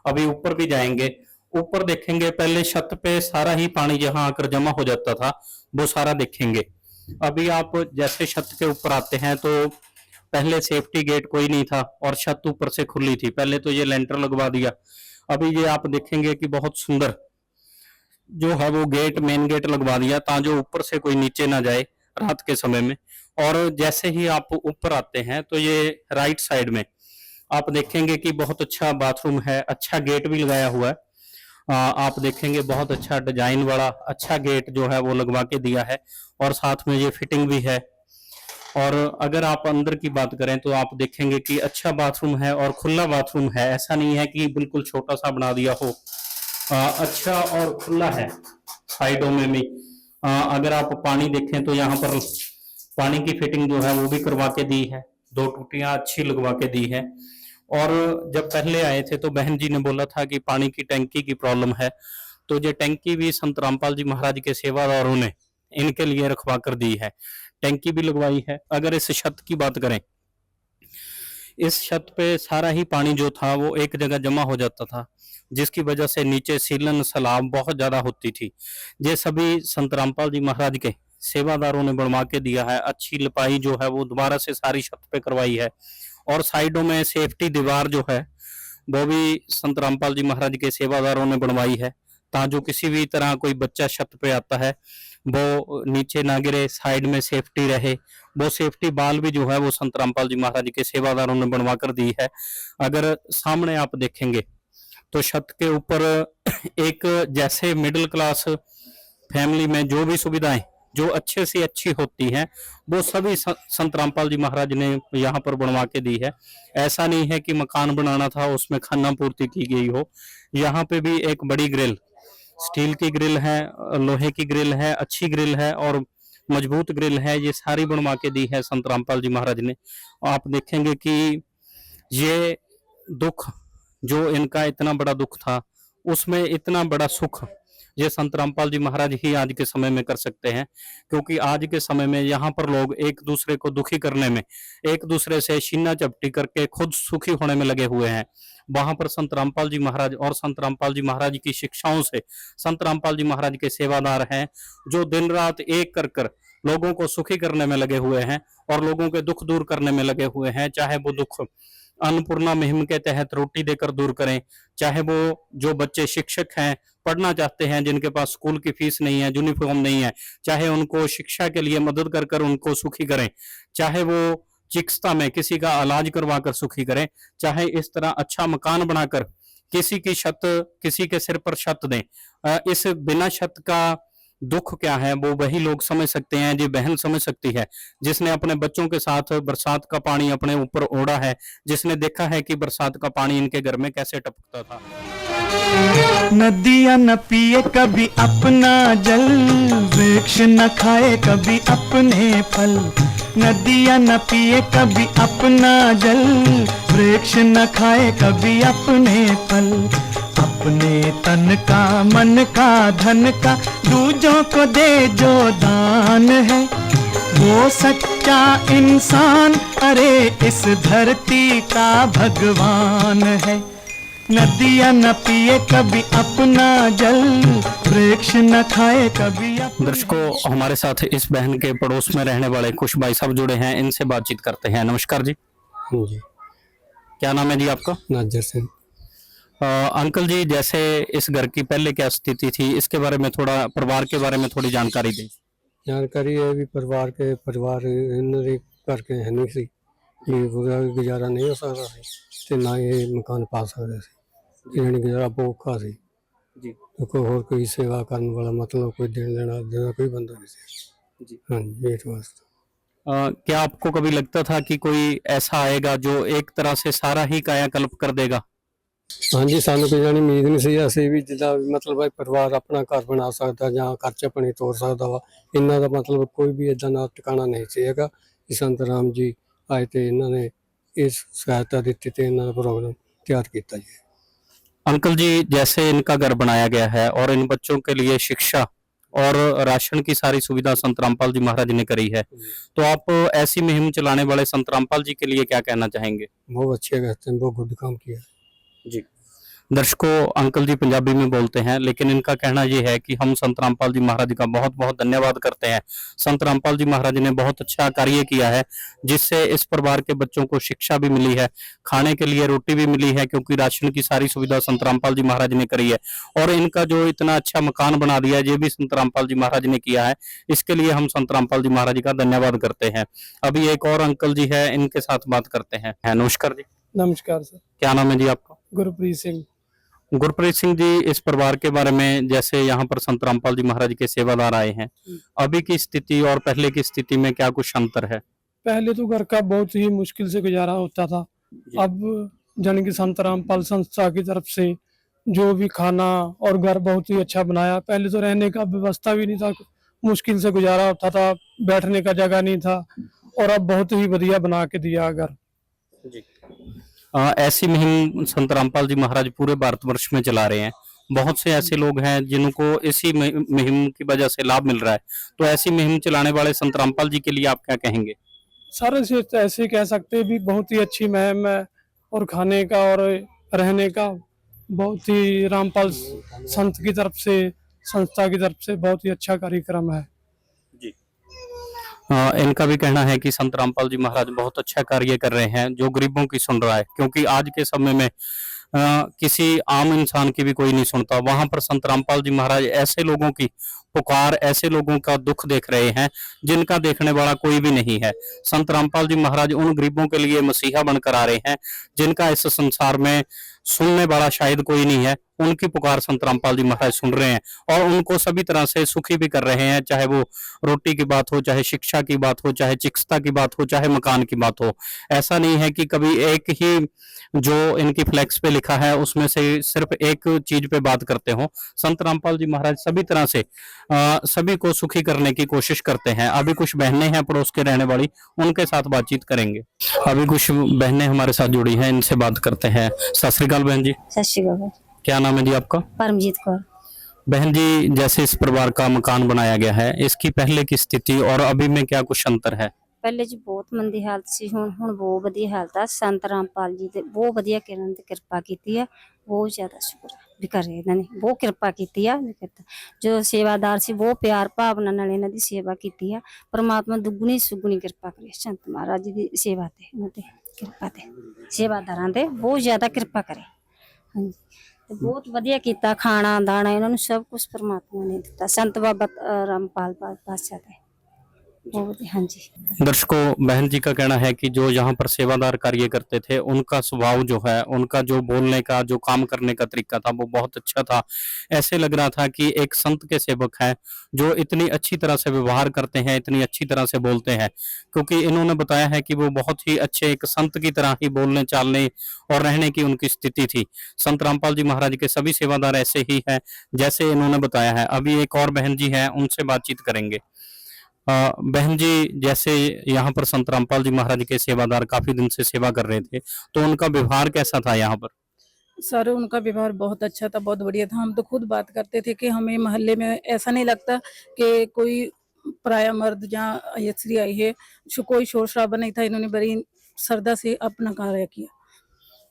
अभी ऊपर भी जाएंगे, ऊपर देखेंगे, पहले छत पे सारा ही पानी जहां आकर जमा हो जाता था वो सारा देखेंगे। अभी आप जैसे छत के ऊपर आते हैं तो पहले सेफ्टी गेट कोई नहीं था और छत ऊपर से खुली थी, पहले तो ये लेंटर लगवा दिया। अभी ये आप देखेंगे कि बहुत सुंदर जो है वो गेट, मेन गेट लगवा दिया ताकि जो ऊपर से कोई नीचे ना जाए रात के समय में। और जैसे ही आप ऊपर आते हैं तो ये राइट साइड में आप देखेंगे कि बहुत अच्छा बाथरूम है, अच्छा गेट भी लगाया हुआ है। आप देखेंगे बहुत अच्छा डिजाइन वाला अच्छा गेट जो है वो लगवा के दिया है और साथ में ये फिटिंग भी है। और अगर आप अंदर की बात करें तो आप देखेंगे कि अच्छा बाथरूम है और खुला बाथरूम है, ऐसा नहीं है कि बिल्कुल छोटा सा बना दिया हो। अच्छा और खुला है साइडों में भी। अगर आप पानी देखें तो यहाँ पर पानी की फिटिंग जो है वो भी करवा के दी है, 2 टूटियां अच्छी लगवा के दी है। और जब पहले आए थे तो बहन जी ने बोला था कि पानी की टंकी की प्रॉब्लम है, तो ये टंकी भी संत रामपाल जी महाराज के सेवादारों ने इनके लिए रखवा कर दी है, टंकी भी लगवाई है। अगर इस छत की बात करें, इस छत पे सारा ही पानी जो था वो एक जगह जमा हो जाता था, जिसकी वजह से नीचे सीलन सैलाब बहुत ज्यादा होती थी। ये सभी संत रामपाल जी महाराज के सेवादारों ने बनवा के दिया है। अच्छी लिपाई जो है वो दोबारा से सारी छत पे करवाई है और साइडों में सेफ्टी दीवार जो है वो भी संत रामपाल जी महाराज के सेवादारों ने बनवाई है, ताकि जो किसी भी तरह कोई बच्चा छत पे आता है वो नीचे ना गिरे, साइड में सेफ्टी रहे। वो सेफ्टी बाल भी जो है वो संत रामपाल जी महाराज के सेवादारों ने बनवा कर दी है। अगर सामने आप देखेंगे तो छत के ऊपर एक जैसे मिडिल क्लास फैमिली में जो भी सुविधाएं जो अच्छे से अच्छी होती हैं वो सभी संत रामपाल जी महाराज ने यहाँ पर बनवा के दी है। ऐसा नहीं है कि मकान बनाना था उसमें खाना पूर्ति की गई हो। यहाँ पे भी एक बड़ी ग्रिल, स्टील की ग्रिल है, लोहे की ग्रिल है, अच्छी ग्रिल है और मजबूत ग्रिल है, ये सारी बनवा के दी है संत रामपाल जी महाराज ने। आप देखेंगे कि ये दुख जो इनका इतना बड़ा दुख था उसमें इतना बड़ा सुख ये संत रामपाल जी महाराज ही आज के समय में कर सकते हैं, क्योंकि आज के समय में यहाँ पर लोग एक दूसरे को दुखी करने में, एक दूसरे से छीना झपटी करके खुद सुखी होने में लगे हुए हैं। वहां पर संत रामपाल जी महाराज और संत रामपाल जी महाराज की शिक्षाओं से संत रामपाल जी महाराज के सेवादार हैं जो दिन रात एक कर कर लोगों को सुखी करने में लगे हुए हैं और लोगों के दुख दूर करने में लगे हुए हैं। चाहे वो दुख अन्नपूर्णा मुहिम के तहत रोटी देकर दूर करें, चाहे वो जो बच्चे शिक्षक हैं पढ़ना चाहते हैं जिनके पास स्कूल की फीस नहीं है, यूनिफॉर्म नहीं है, चाहे उनको शिक्षा के लिए मदद कर कर उनको सुखी करें, चाहे वो चिकित्सा में किसी का इलाज करवा कर सुखी करें, चाहे इस तरह अच्छा मकान बनाकर किसी की छत, किसी के सिर पर छत दें। इस बिना छत का दुख क्या है वो वही लोग समझ सकते हैं, जी बहन समझ सकती है जिसने अपने बच्चों के साथ बरसात का पानी अपने ऊपर ओढ़ा है, जिसने देखा है कि बरसात का पानी इनके घर में कैसे टपकता था। नदियाँ न पिए कभी अपना जल, वृक्ष न खाए कभी अपने फल। नदियाँ न पिए कभी अपना जल, वृक्ष न खाए कभी अपने फल। अपने तन का, मन का, धन का दूजों को दे जो दान है, वो सच्चा इंसान अरे इस धरती का भगवान है। नदियाँ न पिए कभी अपना जल, वृक्ष न खाए कभी अपना। दर्शकों, हमारे साथ इस बहन के पड़ोस में रहने वाले कुछ भाई साहब जुड़े हैं, इनसे बातचीत करते हैं। नमस्कार जी। जी, क्या नाम है जी आपका? नाजर सिंह। अंकल जी, जैसे इस घर की पहले क्या स्थिति थी, इसके बारे में थोड़ा, परिवार के बारे में थोड़ी जानकारी दें। जानकारी है भी परिवार इन्होंने करके है नहीं सी कि गुजारा नहीं हो सकता सी ते ना ये मकान पा सकते सी, इन्होंने गुजारा बहुत औखा सी जी कोई होर कोई सेवा करने वाला मतलब कोई देन लेना कोई बंदा नहीं सी जी। हाँ जी, इस वास्ते। क्या आपको कभी लगता था कि कोई ऐसा आएगा जो एक तरह से सारा ही कायाकल्प कर देगा? हाँ जी, सानू कोई जानी उम्मीद नहीं सी, असीं भी जिदा मतलब भाई परिवार अपना घर बना सकता जां खर्च अपनी तोड़ सकता वा, इन्हां दा मतलब कोई भी इदां दा ठिकाना नहीं सी हैगा कि संत राम जी आए ते इन्हां ने इस सहायता दी ते इन्हां दा प्रोग्राम तैयार किया जी। अंकल जी, जैसे इनका घर बनाया गया है और इन बच्चों के लिए शिक्षा और राशन की सारी सुविधा संत रामपाल जी महाराज ने करी है, तो आप ऐसी मुहिम चलाने वाले संत रामपाल जी के लिए क्या कहना चाहेंगे? बहुत अच्छे कहते हैं, बहुत गुड काम किया। जी। दर्शकों, अंकल जी पंजाबी में बोलते हैं, लेकिन इनका कहना ये है कि हम संत रामपाल जी महाराज जी का बहुत बहुत धन्यवाद करते हैं। संत रामपाल जी महाराज ने बहुत अच्छा कार्य किया है, जिससे इस परिवार के बच्चों को शिक्षा भी मिली है, खाने के लिए रोटी भी मिली है, क्योंकि राशन की सारी सुविधा संत रामपाल जी महाराज ने करी है। और इनका जो इतना अच्छा मकान बना दिया है, ये भी संत रामपाल जी महाराज ने किया है। इसके लिए हम संत रामपाल जी महाराज जी का धन्यवाद करते हैं। अभी एक और अंकल जी है, इनके साथ बात करते हैं। नमस्कार जी। नमस्कार सर। क्या नाम है जी आपका? गुरप्रीत सिंह। गुरप्रीत सिंह जी, इस परिवार के बारे में, जैसे यहाँ पर संत रामपाल जी महाराज के सेवादार आए हैं, अभी की स्थिति और पहले की स्थिति में क्या कुछ अंतर है? पहले तो घर का बहुत ही मुश्किल से गुजारा होता था। अब जन की संत रामपाल संस्था की तरफ से जो भी खाना और घर बहुत ही अच्छा बनाया। पहले तो रहने का व्यवस्था भी नहीं था, मुश्किल से गुजारा होता था, बैठने का जगह नहीं था, और अब बहुत ही बढ़िया बना के दिया घर। ऐसी मुहिम संत रामपाल जी महाराज पूरे भारतवर्ष में चला रहे हैं। बहुत से ऐसे लोग हैं जिनको इसी मुहिम की वजह से लाभ मिल रहा है, तो ऐसी मुहिम चलाने वाले संत रामपाल जी के लिए आप क्या कहेंगे? सारे से ऐसे कह सकते हैं भी बहुत ही अच्छी मुहिम है, और खाने का और रहने का बहुत ही रामपाल संत की तरफ से, संस्था की तरफ से बहुत ही अच्छा कार्यक्रम है। इनका भी कहना है कि संत रामपाल जी महाराज बहुत अच्छा कार्य कर रहे हैं, जो गरीबों की सुन रहा है, क्योंकि आज के समय में किसी आम इंसान की भी कोई नहीं सुनता। वहां पर संत रामपाल जी महाराज ऐसे लोगों की पुकार, ऐसे लोगों का दुख देख रहे हैं जिनका देखने वाला कोई भी नहीं है। संत रामपाल जी महाराज उन गरीबों के लिए मसीहा बनकर आ रहे हैं जिनका इस संसार में सुनने वाला शायद कोई नहीं है। उनकी पुकार संत रामपाल जी महाराज सुन रहे हैं और उनको सभी तरह से सुखी भी कर रहे हैं, चाहे वो रोटी की बात हो, चाहे शिक्षा की बात हो, चाहे चिकित्सा की बात हो, चाहे मकान की बात हो। ऐसा नहीं है कि कभी एक ही जो इनकी फ्लैक्स पे लिखा है उसमें से सिर्फ एक चीज पे बात करते हो। संत रामपाल जी महाराज सभी तरह से सभी को सुखी करने की कोशिश करते हैं। अभी कुछ बहनें हैं पड़ोस के रहने वाली, उनके साथ बातचीत करेंगे। अभी कुछ बहनें हमारे साथ जुड़ी हैं, इनसे बात करते हैं। सत श्री अकाल बहन जी। सत श्री अकाल। क्या नाम है जी आपका? परमजीत कौर। बहन जी, जैसे इस परिवार का मकान बनाया गया है, इसकी पहले की स्थिति और अभी में क्या कुछ अंतर है? ਪਹਿਲੇ ਜੀ ਬਹੁਤ ਮੰਦੀ ਹਾਲਤ ਸੀ, ਹੁਣ ਬਹੁਤ ਵਧੀਆ ਹਾਲਤ ਆ। ਸੰਤ ਰਾਮਪਾਲ ਜੀ ਤੇ ਬਹੁਤ ਵਧੀਆ ਕਿਰਨ ਤੇ ਕਿਰਪਾ ਕੀਤੀ ਹੈ, ਬਹੁਤ ਜ਼ਿਆਦਾ ਸ਼ੁਕਰ ਹੈ ਵੀ ਕਰੇ ਇਹਨਾਂ ਨੇ ਬਹੁਤ ਕਿਰਪਾ ਕੀਤੀ ਆ। ਜੋ ਸੇਵਾਦਾਰ ਸੀ ਬਹੁਤ ਪਿਆਰ ਭਾਵਨਾ ਨਾਲ ਇਹਨਾਂ ਦੀ ਸੇਵਾ ਕੀਤੀ ਆ। ਪਰਮਾਤਮਾ ਦੁੱਗਣੀ ਸੁਗਣੀ ਕਿਰਪਾ ਕਰੇ ਸੰਤ ਮਹਾਰਾਜ ਜੀ ਦੀ ਸੇਵਾ ਤੇ, ਇਹਨਾਂ ਤੇ ਕਿਰਪਾ ਤੇ, ਸੇਵਾਦਾਰਾਂ ਤੇ ਬਹੁਤ ਜ਼ਿਆਦਾ ਕਿਰਪਾ ਕਰੇ। ਹਾਂਜੀ, ਤੇ ਬਹੁਤ ਵਧੀਆ ਕੀਤਾ। ਖਾਣਾ ਦਾਣਾ ਇਹਨਾਂ ਨੂੰ ਸਭ ਕੁਝ ਪਰਮਾਤਮਾ ਨੇ ਦਿੱਤਾ, ਸੰਤ ਬਾਬਾ रामपाल पातशाह ਤੇ। हाँ जी। दर्शकों, बहन जी का कहना है कि जो यहाँ पर सेवादार कार्य करते थे, उनका स्वभाव जो है, उनका जो बोलने का, जो काम करने का तरीका था, वो बहुत अच्छा था। ऐसे लग रहा था कि एक संत के सेवक हैं जो इतनी अच्छी तरह से व्यवहार करते हैं, इतनी अच्छी तरह से बोलते हैं, क्योंकि इन्होंने बताया है कि वो बहुत ही अच्छे एक संत की तरह ही बोलने चालने और रहने की उनकी स्थिति थी। संत रामपाल जी महाराज के सभी सेवादार ऐसे ही हैं जैसे इन्होंने बताया है। अभी एक और बहन जी है, उनसे बातचीत करेंगे। बहन जी, जैसे यहाँ पर संत रामपाल जी महाराज के सेवादार काफी दिन से सेवा कर रहे थे, तो उनका व्यवहार कैसा था यहाँ पर? सर, उनका व्यवहार बहुत अच्छा था, बहुत बढ़िया था। हम तो खुद बात करते थे कि हमें मोहल्ले में ऐसा नहीं लगता कि कोई पराया मर्द जहाँ स्त्री आई है, कोई शोर शराबा नहीं था। इन्होंने बड़ी श्रद्धा से अपना कार्य किया।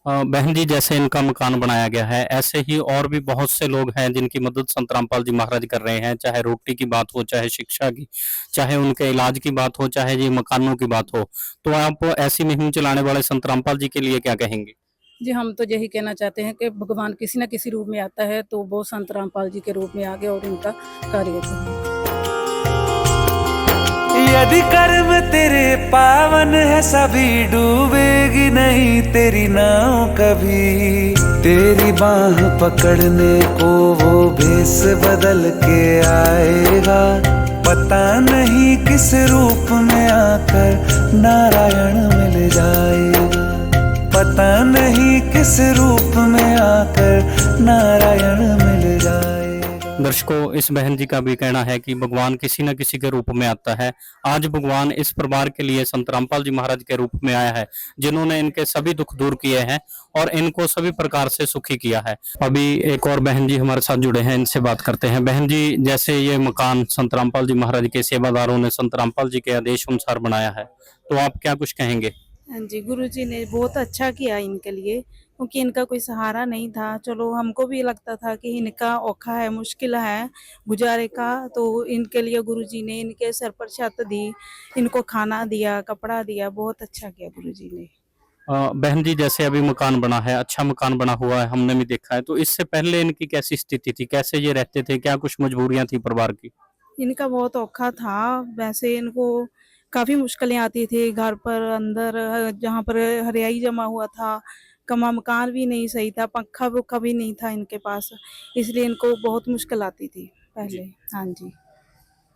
बहन जी, जैसे इनका मकान बनाया गया है, ऐसे ही और भी बहुत से लोग हैं जिनकी मदद संत रामपाल जी महाराज कर रहे हैं, चाहे रोटी की बात हो, चाहे शिक्षा की, चाहे उनके इलाज की बात हो, चाहे ये मकानों की बात हो। तो आप ऐसी मुहिम चलाने वाले संत रामपाल जी के लिए क्या कहेंगे? जी, हम तो यही कहना चाहते हैं कि भगवान किसी न किसी रूप में आता है, तो वो संत रामपाल जी के रूप में आगे और इनका कार्य करें। यदि कर्म तेरे पावन है, सभी डूबेगी नहीं तेरी नाव कभी। तेरी बाह पकड़ने को वो भेष बदल के आएगा, पता नहीं किस रूप में आकर नारायण मिल जाएगा, पता नहीं किस रूप में आकर नारायण मिल जाएगा। दर्शकों, इस बहन जी का भी कहना है कि भगवान किसी न किसी के रूप में आता है। आज भगवान इस परिवार के लिए संत रामपाल जी महाराज के रूप में आया है, जिन्होंने इनके सभी दुख दूर किए हैं और इनको सभी प्रकार से सुखी किया है। अभी एक और बहन जी हमारे साथ जुड़े हैं, इनसे बात करते हैं। बहन जी, जैसे ये मकान संत रामपाल जी महाराज के सेवादारों ने संत रामपाल जी के आदेश अनुसार बनाया है, तो आप क्या कुछ कहेंगे? हाँ जी, गुरुजी ने बहुत अच्छा किया इनके लिए, क्योंकि इनका कोई सहारा नहीं था। चलो हमको भी लगता था कि इनका औखा है, मुश्किल है गुजारे का, तो इनके लिए गुरुजी ने इनके सर पर छत दी, इनको खाना दिया, कपड़ा दिया, बहुत अच्छा किया गुरुजी ने। बहन जी, जैसे अभी मकान बना है, अच्छा मकान बना हुआ है, हमने भी देखा है, तो इससे पहले इनकी कैसी स्थिति थी, कैसे ये रहते थे, क्या कुछ मजबूरियां थी परिवार की? इनका बहुत औखा था, वैसे इनको काफ़ी मुश्किलें आती थी घर पर अंदर, जहाँ पर हरियाई जमा हुआ था, कमा मकान भी नहीं सही था, पंखा-वंखा भी नहीं था इनके पास, इसलिए इनको बहुत मुश्किल आती थी पहले। हाँ जी।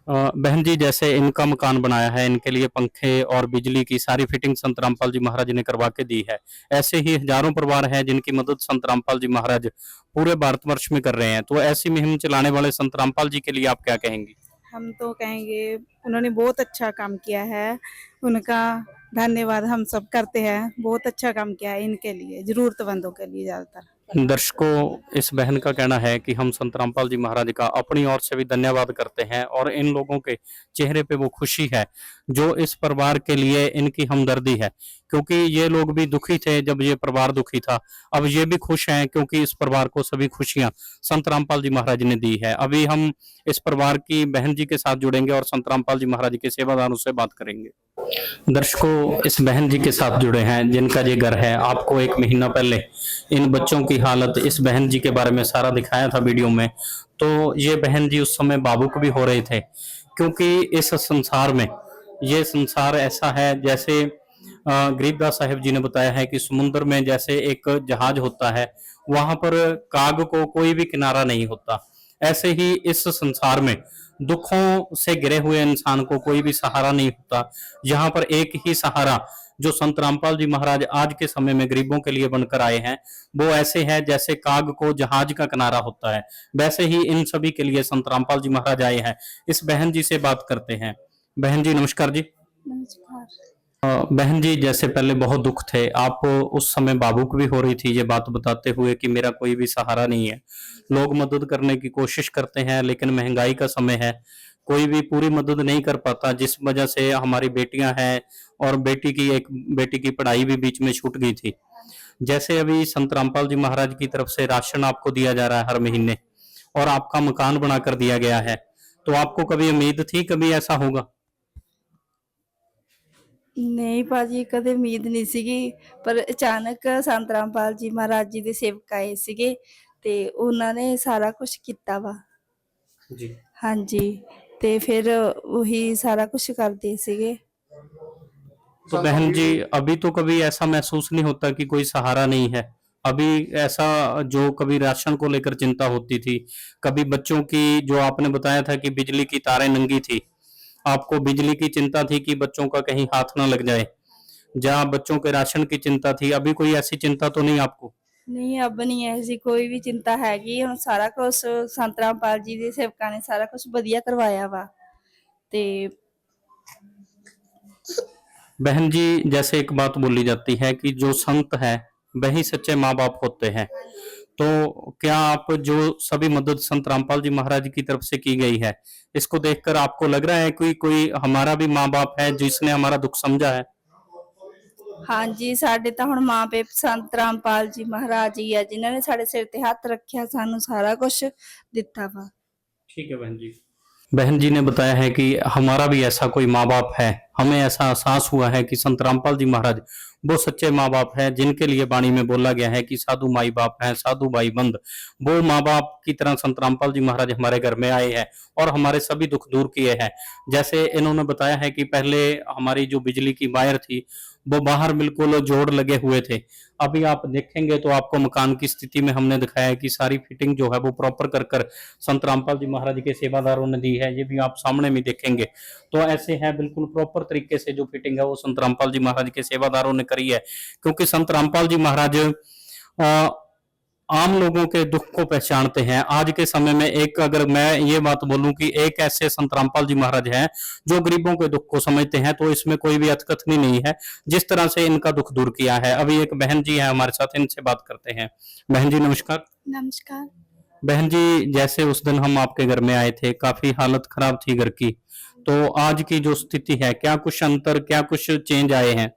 बहन जी, जैसे इनका मकान बनाया है, इनके लिए पंखे और बिजली की सारी फिटिंग संत रामपाल जी महाराज ने करवा के दी है। ऐसे ही हजारों परिवार हैं जिनकी मदद संत रामपाल जी महाराज पूरे भारतवर्ष में कर रहे हैं। तो ऐसी मुहिम चलाने वाले संत रामपाल जी के लिए आप क्या कहेंगी? हम तो कहेंगे उन्होंने बहुत अच्छा काम किया है, उनका धन्यवाद हम सब करते हैं, बहुत अच्छा काम किया है इनके लिए, ज़रूरतमंदों के लिए ज़्यादातर। दर्शकों, इस बहन का कहना है कि हम संत रामपाल जी महाराज का अपनी ओर से भी धन्यवाद करते हैं और इन लोगों के चेहरे पे वो खुशी है जो इस परिवार के लिए इनकी हमदर्दी है, क्योंकि ये लोग भी दुखी थे जब ये परिवार दुखी था। अब ये भी खुश हैं क्योंकि इस परिवार को सभी खुशियां संत रामपाल जी महाराज ने दी है। अभी हम इस परिवार की बहन जी के साथ जुड़ेंगे और संत रामपाल जी महाराज के सेवादारों से बात करेंगे। दर्शकों, इस बहन जी के साथ जुड़े हैं जिनका ये घर है। आपको 1 महीना पहले इन बच्चों की हालत, इस बहन जी के बारे में सारा दिखाया था वीडियो में। तो ये बहन जी उस समय भावुक भी हो रहे थे, क्योंकि इस संसार में, ये संसार ऐसा है जैसे गरीबदास साहिब जी ने बताया है कि समुद्र में जैसे एक जहाज होता है, वहां पर काग को कोई भी किनारा नहीं होता। ऐसे ही इस संसार में दुखों से घिरे हुए इंसान को कोई भी सहारा नहीं होता। यहाँ पर एक ही सहारा जो संत रामपाल जी महाराज आज के समय में गरीबों के लिए बनकर आए हैं, वो ऐसे है जैसे काग को जहाज का किनारा होता है, वैसे ही इन सभी के लिए संत रामपाल जी महाराज आए हैं। इस बहन जी से बात करते हैं। बहन जी नमस्कार जी। नमस्कार। बहन जी, जैसे पहले बहुत दुख थे, आप उस समय भावुक भी हो रही थी ये बात बताते हुए कि मेरा कोई भी सहारा नहीं है। लोग मदद करने की कोशिश करते हैं लेकिन महंगाई का समय है, कोई भी पूरी मदद नहीं कर पाता, जिस वजह से हमारी बेटियां हैं और एक बेटी की पढ़ाई भी बीच में छूट गई थी। जैसे अभी संत रामपाल जी महाराज की तरफ से राशन आपको दिया जा रहा है हर महीने और आपका मकान बनाकर दिया गया है, तो आपको कभी उम्मीद थी कभी ऐसा होगा? ਨਹੀਂ ਭਾਜੀ ਕਦੇ ਉਮੀਦ ਨਹੀਂ ਸੀਗੀ, ਪਰ ਅਚਾਨਕ ਸੰਤ ਰਾਮਪਾਲ ਜੀ ਮਹਾਰਾਜ ਜੀ ਦੇ ਸੇਵਕ ਆਏ ਸੀਗੇ ਤੇ ਉਹਨਾਂ ਨੇ ਸਾਰਾ ਕੁਝ ਕੀਤਾ ਵਾ। जी। ਹਾਂਜੀ, ਤੇ ਫਿਰ ਉਹੀ ਸਾਰਾ ਕੁਝ ਕਰਦੇ ਸੀਗੇ। तो बहन जी, अभी तो कभी ऐसा महसूस नहीं होता कि कोई सहारा नहीं है? अभी ऐसा जो कभी राशन को लेकर चिंता होती थी, कभी बच्चों की, जो आपने बताया था कि बिजली की तारें नंगी थी, आपको बिजली की चिंता थी कि बच्चों का कहीं हाथ ना लग जाए, जहाँ बच्चों के राशन की चिंता थी, अभी कोई ऐसी चिंता तो नहीं आपको? ਨਹੀਂ ਅਬ ਨਹੀਂ ਐਸੀ ਕੋਈ ਵੀ ਚਿੰਤਾ ਹੈਗੀ, ਹੁਣ ਸਾਰਾ ਕੁਝ ਸੰਤ ਰਾਮਪਾਲ ਜੀ ਦੇ ਸੇਵਕਾਂ ਨੇ ਸਾਰਾ ਕੁਝ ਵਧੀਆ ਕਰਵਾਇਆ ਵਾ ਤੇ बहन जी, जैसे एक बात बोली जाती है कि जो संत है वही सच्चे माँ बाप होते हैं, तो क्या आप जो सभी मदद संत रामपाल जी महाराज की तरफ से की गई है, इसको देखकर आपको लग रहा है कि कोई हमारा भी माँ बाप है जिसने हमारा दुख समझा है? ਹਾਂਜੀ ਸਾਡੇ ਤਾਂ ਹੁਣ ਮਾਂ ਪਿਓ ਸੰਤ ਰਾਮਪਾਲ ਜੀ ਮਹਾਰਾਜ ਹੀ ਆ, ਜਿਨ੍ਹਾਂ ਨੇ ਸਾਡੇ ਸਿਰ ਤੇ ਹੱਥ ਰੱਖਿਆ, ਸਾਨੂੰ ਸਾਰਾ ਕੁਝ ਦਿੱਤਾ ਵਾ। ठीक है बहन जी। बहन जी ने बताया है कि हमारा भी ऐसा कोई माँ बाप है, हमें ऐसा एहसास हुआ है कि संत रामपाल जी महाराज वो सच्चे माँ बाप है जिनके लिए वाणी में बोला गया है कि साधु माई बाप है, साधु भाई बंद। वो माँ बाप की तरह संत रामपाल जी महाराज हमारे घर में आए हैं और हमारे सभी दुख दूर किए हैं। जैसे इन्होंने बताया है कि पहले हमारी जो बिजली की वायर थी वो बाहर बिल्कुल जोड़ लगे हुए थे, अभी आप देखेंगे तो आपको मकान की स्थिति में हमने दिखाया है कि सारी फिटिंग जो है वो प्रॉपर कर कर संत रामपाल जी महाराज के सेवादारों ने दी है। ये भी आप सामने में देखेंगे तो ऐसे है, बिल्कुल प्रॉपर तरीके से जो फिटिंग है वो संत रामपाल जी महाराज के सेवादारों ने करी है, क्योंकि संत रामपाल जी महाराज आम लोगों के दुख को पहचानते हैं। आज के समय में एक, अगर मैं ये बात बोलूं कि एक ऐसे संत रामपाल जी महाराज हैं जो गरीबों के दुख को समझते हैं, तो इसमें कोई भी अतकथनी नहीं है जिस तरह से इनका दुख दूर किया है। अभी एक बहन जी है हमारे साथ, इनसे बात करते हैं। बहन जी नमस्कार। नमस्कार। बहन जी, जैसे उस दिन हम आपके घर में आए थे, काफी हालत खराब थी घर की, तो आज की जो स्थिति है, क्या कुछ अंतर, क्या कुछ चेंज आए हैं?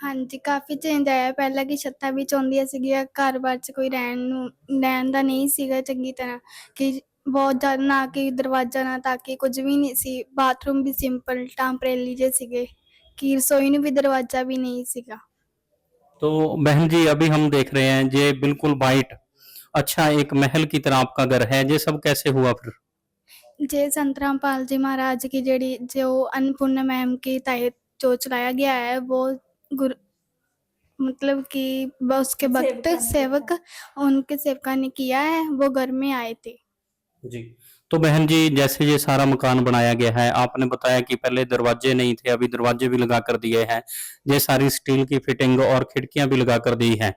ਹਾਂਜੀ, ਕਾਫੀ ਚੇਂਜ ਆਇਆ। ਪਹਿਲਾਂ ਕਿ ਛੱਤਾਂ ਵੀ ਚੌਂਦੀਆਂ ਸੀਗੀਆਂ, ਘਰ-ਬਾਰ 'ਚ ਕੋਈ ਰਹਿਣ ਦਾ ਨਹੀਂ ਸੀਗਾ ਚੰਗੀ ਤਰ੍ਹਾਂ, ਕਿ ਬਹੁਤ ਜ਼ਿਆਦਾ ਨਾ ਕਿ ਦਰਵਾਜ਼ਾ ਨਾ ਤਾਕੀ ਕੁਝ ਵੀ नहीं ਸੀ। ਬਾਥਰੂਮ ਵੀ ਸਿੰਪਲ ਟਾਂਪਰੇਲੀ ਜਿਹੇ ਸੀਗੇ, ਕਿ रसोई ਨੂੰ ਵੀ ਦਰਵਾਜ਼ਾ ਵੀ नहीं ਸੀਗਾ। तो बहन जी अभी हम देख रहे हैं ये बिल्कुल वाइट अच्छा एक महल की तरह आपका घर है, ये सब कैसे हुआ फिर? जय संत रामपाल जी महाराज की जड़ी जो अन्नपूर्णा मैम के तहत जो चलाया गया है वो गुरु मतलब कि उसके वक्त सेवक उनके सेवका ने किया है, वो घर में आए थे। जी। तो बहन जी जैसे ये सारा मकान बनाया गया है, आपने बताया कि पहले दरवाजे नहीं थे, अभी दरवाजे भी लगा कर दिए हैं, ये सारी स्टील की फिटिंग और खिड़कियां भी लगा कर दी हैं,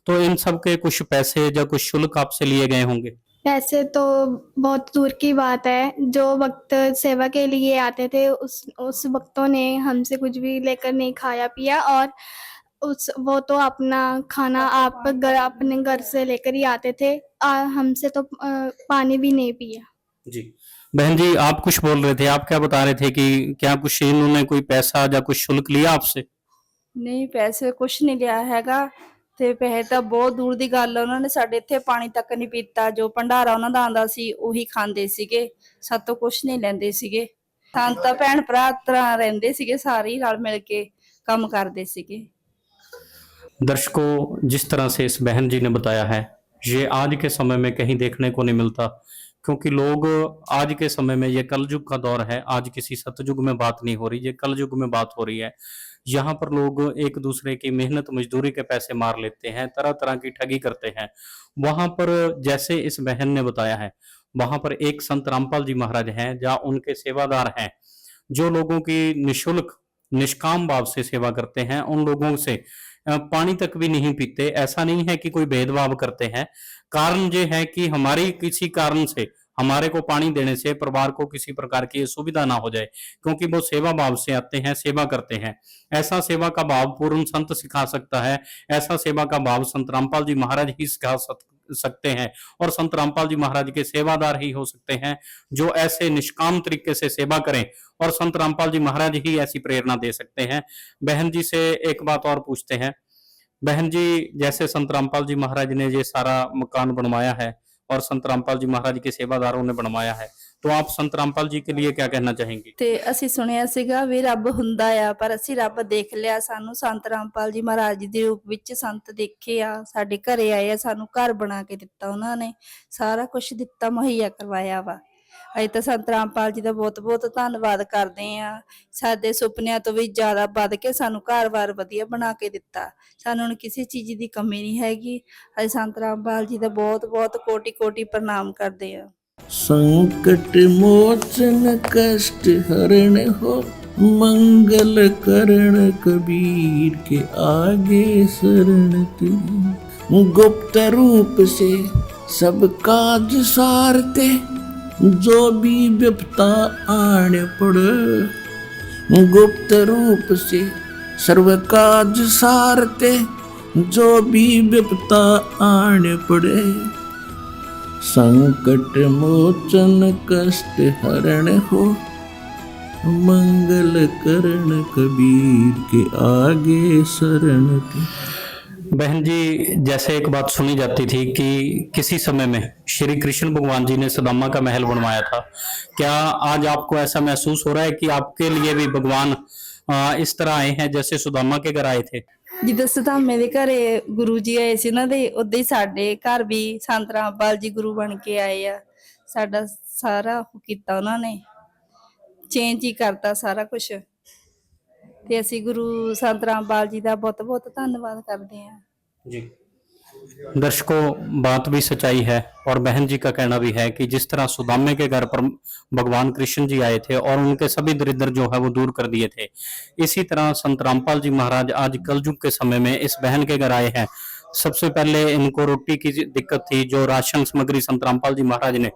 तो इन सब के कुछ पैसे या कुछ शुल्क आपसे लिए गए होंगे? पैसे तो बहुत दूर की बात है, जो वक्त सेवा के लिए आते थे उस वक्तों ने हमसे कुछ भी लेकर नहीं खाया पिया, और वो तो अपना खाना आप अपने घर से लेकर ही आते थे। हमसे तो पानी भी नहीं पिया। जी। बहन जी आप कुछ बोल रहे थे, आप क्या बता रहे थे कि क्या कुछ इन्होंने कोई पैसा या कुछ शुल्क लिया आपसे? ਨਹੀਂ ਪੈਸੇ ਕੁਛ ਨਹੀਂ ਲਿਆ ਹੈਗਾ, ਤੇ ਪੈਸੇ ਤਾਂ ਬਹੁਤ ਦੂਰ ਦੀ ਗੱਲ ਆ। ਉਹਨਾਂ ਨੇ ਸਾਡੇ ਇੱਥੇ ਪਾਣੀ ਤੱਕ ਨਹੀਂ ਪੀਤਾ, ਜੋ ਭੰਡਾਰਾ ਉਹਨਾਂ ਦਾ ਆਂਦਾ ਸੀ ਉਹੀ ਖਾਂਦੇ ਸੀਗੇ, ਸਾਤੋਂ ਕੁਛ ਨਹੀਂ ਲੈਂਦੇ ਸੀਗੇ। ਸਾਨੂੰ ਤਾਂ ਭੈਣ ਭਰਾ ਤਰ੍ਹਾਂ ਰਹਿੰਦੇ ਸੀਗੇ, ਸਾਰੇ ਹੀ ਰਲ ਮਿਲ ਕੇ ਕੰਮ ਕਰਦੇ ਸੀਗੇ। दर्शकों जिस तरह से इस बहन जी ने बताया है ये आज के समय में कहीं देखने को नहीं मिलता, क्योंकि लोग आज के समय में ये कलयुग का दौर है, आज किसी सतयुग में बात नहीं हो रही, ये कलयुग में बात हो रही है। यहाँ पर लोग एक दूसरे की मेहनत मजदूरी के पैसे मार लेते हैं, तरह तरह की ठगी करते हैं। वहां पर जैसे इस बहन ने बताया है, वहां पर एक संत रामपाल जी महाराज हैं जहाँ उनके सेवादार हैं जो लोगों की निशुल्क निष्काम भाव से सेवा करते हैं, उन लोगों से पानी तक भी नहीं पीते। ऐसा नहीं है कि कोई भेदभाव करते हैं, कारण ये है कि हमारी किसी कारण से हमारे को पानी देने से परिवार को किसी प्रकार की सुविधा ना हो जाए, क्योंकि वो सेवा भाव से आते हैं, सेवा करते हैं। ऐसा सेवा का भाव पूर्ण संत सिखा सकता है, ऐसा सेवा का भाव संत रामपाल जी महाराज ही सिखा सकते हैं, और संत रामपाल जी महाराज के सेवादार ही हो सकते हैं जो ऐसे निष्काम तरीके से सेवा करें, और संत रामपाल जी महाराज ही ऐसी प्रेरणा दे सकते हैं। बहन जी से एक बात और पूछते हैं। बहन जी जैसे संत रामपाल जी महाराज ने ये सारा मकान बनवाया है और संत रामपाल जी महाराज के सेवादारों ने बनवाया है, तो आप संत रामपाल जी के लिए क्या कहना चाहेंगे? ਤੇ ਅਸੀਂ ਸੁਣਿਆ ਸੀਗਾ ਵੀ ਰੱਬ ਹੁੰਦਾ ਆ, ਪਰ ਅਸੀਂ ਰੱਬ ਦੇਖ ਲਿਆ। ਸਾਨੂੰ ਸੰਤ ਰਾਮਪਾਲ ਜੀ ਮਹਾਰਾਜ ਜੀ ਦੇ ਰੂਪ ਵਿੱਚ ਸੰਤ ਦੇਖੇ ਆ, ਸਾਡੇ ਘਰੇ ਆਏ ਆ, ਸਾਨੂੰ ਘਰ ਬਣਾ ਕੇ ਦਿੱਤਾ, ਉਹਨਾਂ ਨੇ ਸਾਰਾ ਕੁਝ ਦਿੱਤਾ, ਮੁਹੱਈਆ ਕਰਵਾਇਆ ਵਾ। ਅਸੀਂ ਤਾਂ ਸੰਤ ਰਾਮਪਾਲ ਜੀ ਦਾ ਬਹੁਤ ਬਹੁਤ ਧੰਨਵਾਦ ਕਰਦੇ ਆ। ਸਾਡੇ ਸੁਪਨਿਆਂ ਤੋਂ ਵੀ ਜ਼ਿਆਦਾ ਵੱਧ ਕੇ ਸਾਨੂੰ ਘਰ-ਬਾਰ ਵਧੀਆ ਬਣਾ ਕੇ ਦਿੱਤਾ। ਸਾਨੂੰ ਹੁਣ ਕਿਸੇ ਚੀਜ਼ ਦੀ ਕਮੀ ਨਹੀਂ ਹੈਗੀ। ਅਸੀਂ ਸੰਤ ਰਾਮਪਾਲ ਜੀ ਦਾ ਬਹੁਤ ਬਹੁਤ ਕੋਟੀ ਕੋਟੀ ਪ੍ਰਣਾਮ ਕਰਦੇ ਆ। संकट मोचन कष्ट हरण हो, मंगल करण कबीर के आगे शरण तेरी। गुप्त रूप से सब काज सारते, जो भी विपता आने पड़े। गुप्त रूप से सर्व काज सारते, जो भी विपता आने पड़े। संकट मोचन कष्ट हरण हो, मंगल करण कबीर के आगे शरण तेरी। बहन जी जैसे एक बात सुनी जाती थी कि किसी समय में श्री कृष्ण भगवान जी ने सुदामा का महल बनवाया था, क्या आज आपको ऐसा महसूस हो रहा है कि आपके लिए भी भगवान इस तरह आए हैं जैसे सुदामा के घर आए थे? ਜਿੱਦਾਂ ਸੁਦਾਮੇ ਦੇ ਘਰੇ ਗੁਰੂ ਜੀ ਆਏ ਸੀ ਉਹਨਾਂ ਦੇ, ਉਦਾਂ ਹੀ ਸਾਡੇ ਘਰ ਵੀ ਸੰਤ ਰਾਮਪਾਲ ਜੀ ਗੁਰੂ ਬਣ ਕੇ ਆਏ ਆ। ਸਾਡਾ ਸਾਰਾ ਉਹ ਕੀਤਾ ਉਹਨਾਂ ਨੇ, ਚੇਂਜ ਹੀ ਕਰਤਾ ਸਾਰਾ ਕੁਛ। ਤੇ ਅਸੀਂ ਗੁਰੂ ਸੰਤ ਰਾਮਪਾਲ ਜੀ ਦਾ ਬਹੁਤ ਬਹੁਤ ਧੰਨਵਾਦ ਕਰਦੇ ਹਾਂ। जी दर्शकों बात भी सच्चाई है, और बहन जी का कहना भी है कि जिस तरह सुदामे के घर पर भगवान कृष्ण जी आए थे और उनके सभी दरिद्र जो है वो दूर कर दिए थे, इसी तरह संत रामपाल जी महाराज आज कलयुग के समय में इस बहन के घर आए हैं। सबसे पहले इनको रोटी की दिक्कत थी, जो राशन सामग्री संत रामपाल जी महाराज ने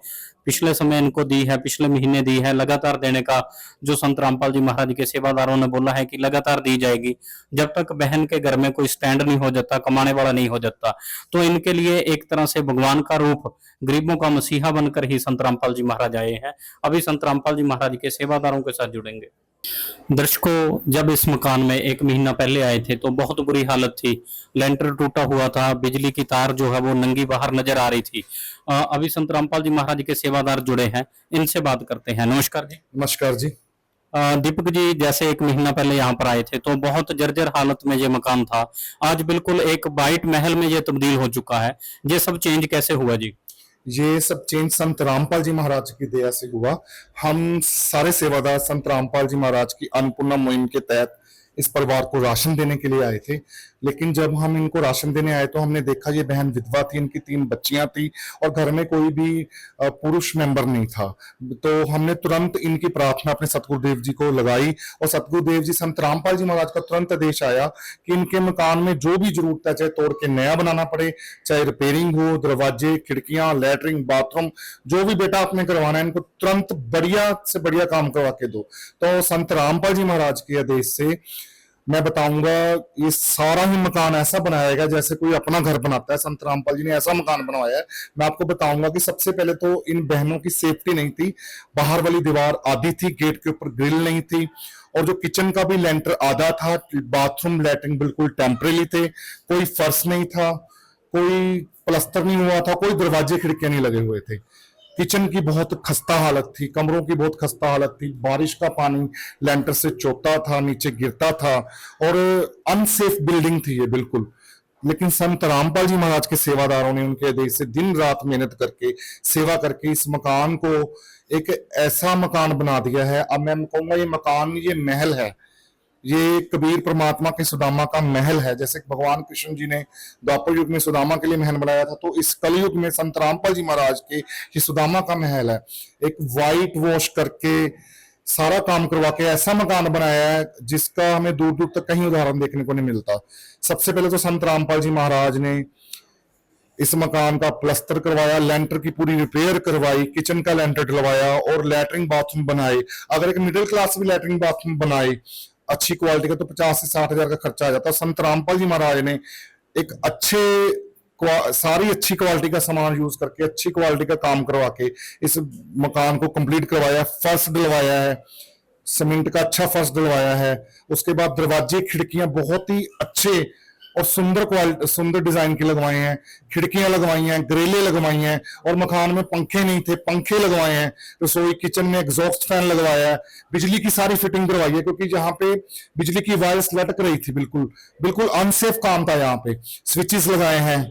पिछले समय इनको दी है, पिछले महीने दी है, लगातार देने का जो संत रामपाल जी महाराज के सेवादारों ने बोला है कि लगातार दी जाएगी जब तक बहन के घर में कोई स्टैंड नहीं हो जाता, कमाने वाला नहीं हो जाता। तो इनके लिए एक तरह से भगवान का रूप, गरीबों का मसीहा बनकर ही संत रामपाल जी महाराज आए हैं। अभी संत रामपाल जी महाराज के सेवादारों के साथ जुड़ेंगे। दर्शकों, जब इस मकान में 1 महीना पहले आए थे तो बहुत बुरी हालत थी। लेंटर टूटा हुआ था, बिजली की तार जो है वो नंगी बाहर नजर आ रही थी। अभी संत रामपाल जी महाराज के सेवादार जुड़े हैं, इनसे बात करते हैं। नमस्कार जी। नमस्कार जी। दीपक जी, जैसे 1 महीना पहले यहाँ पर आए थे तो बहुत जर्जर हालत में ये मकान था, आज बिल्कुल एक वाइट महल में ये तब्दील हो चुका है। ये सब चेंज कैसे हुआ जी? ये सब चेंज संत रामपाल जी महाराज की दया से हुआ। हम सारे सेवादार संत रामपाल जी महाराज की अन्नपूर्णा मुहिम के तहत इस परिवार को राशन देने के लिए आए थे, लेकिन जब हम इनको राशन देने आए तो हमने देखा ये बहन विधवा थी, इनकी 3 बच्चियां थी और घर में कोई भी पुरुष मेंबर नहीं था। तो हमने तुरंत इनकी प्रार्थना अपने सतगुरुदेव जी को लगाई और सतगुरुदेव जी संत रामपाल जी महाराज का तुरंत आदेश आया कि इनके मकान में जो भी जरूरत है, चाहे तोड़ के नया बनाना पड़े, चाहे रिपेयरिंग हो, दरवाजे, खिड़कियां, लैटरिन, बाथरूम, जो भी बेटा आपने करवाना है, इनको तुरंत बढ़िया से बढ़िया काम करवा के दो। तो संत रामपाल जी महाराज के आदेश से मैं बताऊंगा ये सारा ही मकान ऐसा बनाएगा जैसे कोई अपना घर बनाता है। संत रामपाल जी ने ऐसा मकान बनवाया है। मैं आपको बताऊंगा कि सबसे पहले तो इन बहनों की सेफ्टी नहीं थी, बाहर वाली दीवार आधी थी, गेट के ऊपर ग्रिल नहीं थी, और जो किचन का भी लेंटर आधा था, बाथरूम लैट्रिन बिल्कुल टेम्परेरी थे, कोई फर्श नहीं था, कोई प्लस्तर नहीं हुआ था, कोई दरवाजे खिड़कियां नहीं लगे हुए थे। किचन की बहुत खस्ता हालत थी, कमरों की बहुत खस्ता हालत थी, बारिश का पानी लेंटर से चोता था, नीचे गिरता था और अनसेफ बिल्डिंग थी ये बिल्कुल। लेकिन संत रामपाल जी महाराज के सेवादारों ने उनके आदेश से दिन रात मेहनत करके, सेवा करके इस मकान को एक ऐसा मकान बना दिया है। अब मैं कहूंगा ये मकान, ये महल है, ये कबीर परमात्मा के सुदामा का महल है। जैसे भगवान कृष्ण जी ने द्वापर युग में सुदामा के लिए महल बनाया था, तो इस कलयुग में संत रामपाल जी महाराज के ये सुदामा का महल है। एक वाइट वॉश करके सारा काम करवा के ऐसा मकान बनाया है जिसका हमें दूर दूर तक कहीं उदाहरण देखने को नहीं मिलता। सबसे पहले तो संत रामपाल जी महाराज ने इस मकान का प्लस्तर करवाया, लेंटर की पूरी रिपेयर करवाई, किचन का लेंटर डलवाया और लैट्रिन बाथरूम बनाए। अगर एक मिडिल क्लास भी लैट्रिन बाथरूम बनाए अच्छी क्वालिटी का तो 50 से 60 हजार का खर्चा आ जाता है। संत रामपाल जी महाराज ने एक सारी अच्छी क्वालिटी का सामान यूज करके अच्छी क्वालिटी का काम करवा के इस मकान को कंप्लीट करवाया। फर्श डलवाया है, सीमेंट का अच्छा फर्श डलवाया है। उसके बाद दरवाजे खिड़कियां बहुत ही अच्छे और सुंदर डिजाइन के लगवाए हैं, खिड़कियां लगवाई हैं, ग्रिलें लगवाई हैं, और मकान में पंखे नहीं थे, पंखे लगवाए हैं। रसोई किचन में एग्जॉस्ट फैन लगवाया है, बिजली की सारी फिटिंग करवाई है, क्योंकि जहां पे बिजली की वायर्स लटक रही थी, बिल्कुल अनसेफ काम था। यहाँ पे स्विचेस लगाए हैं।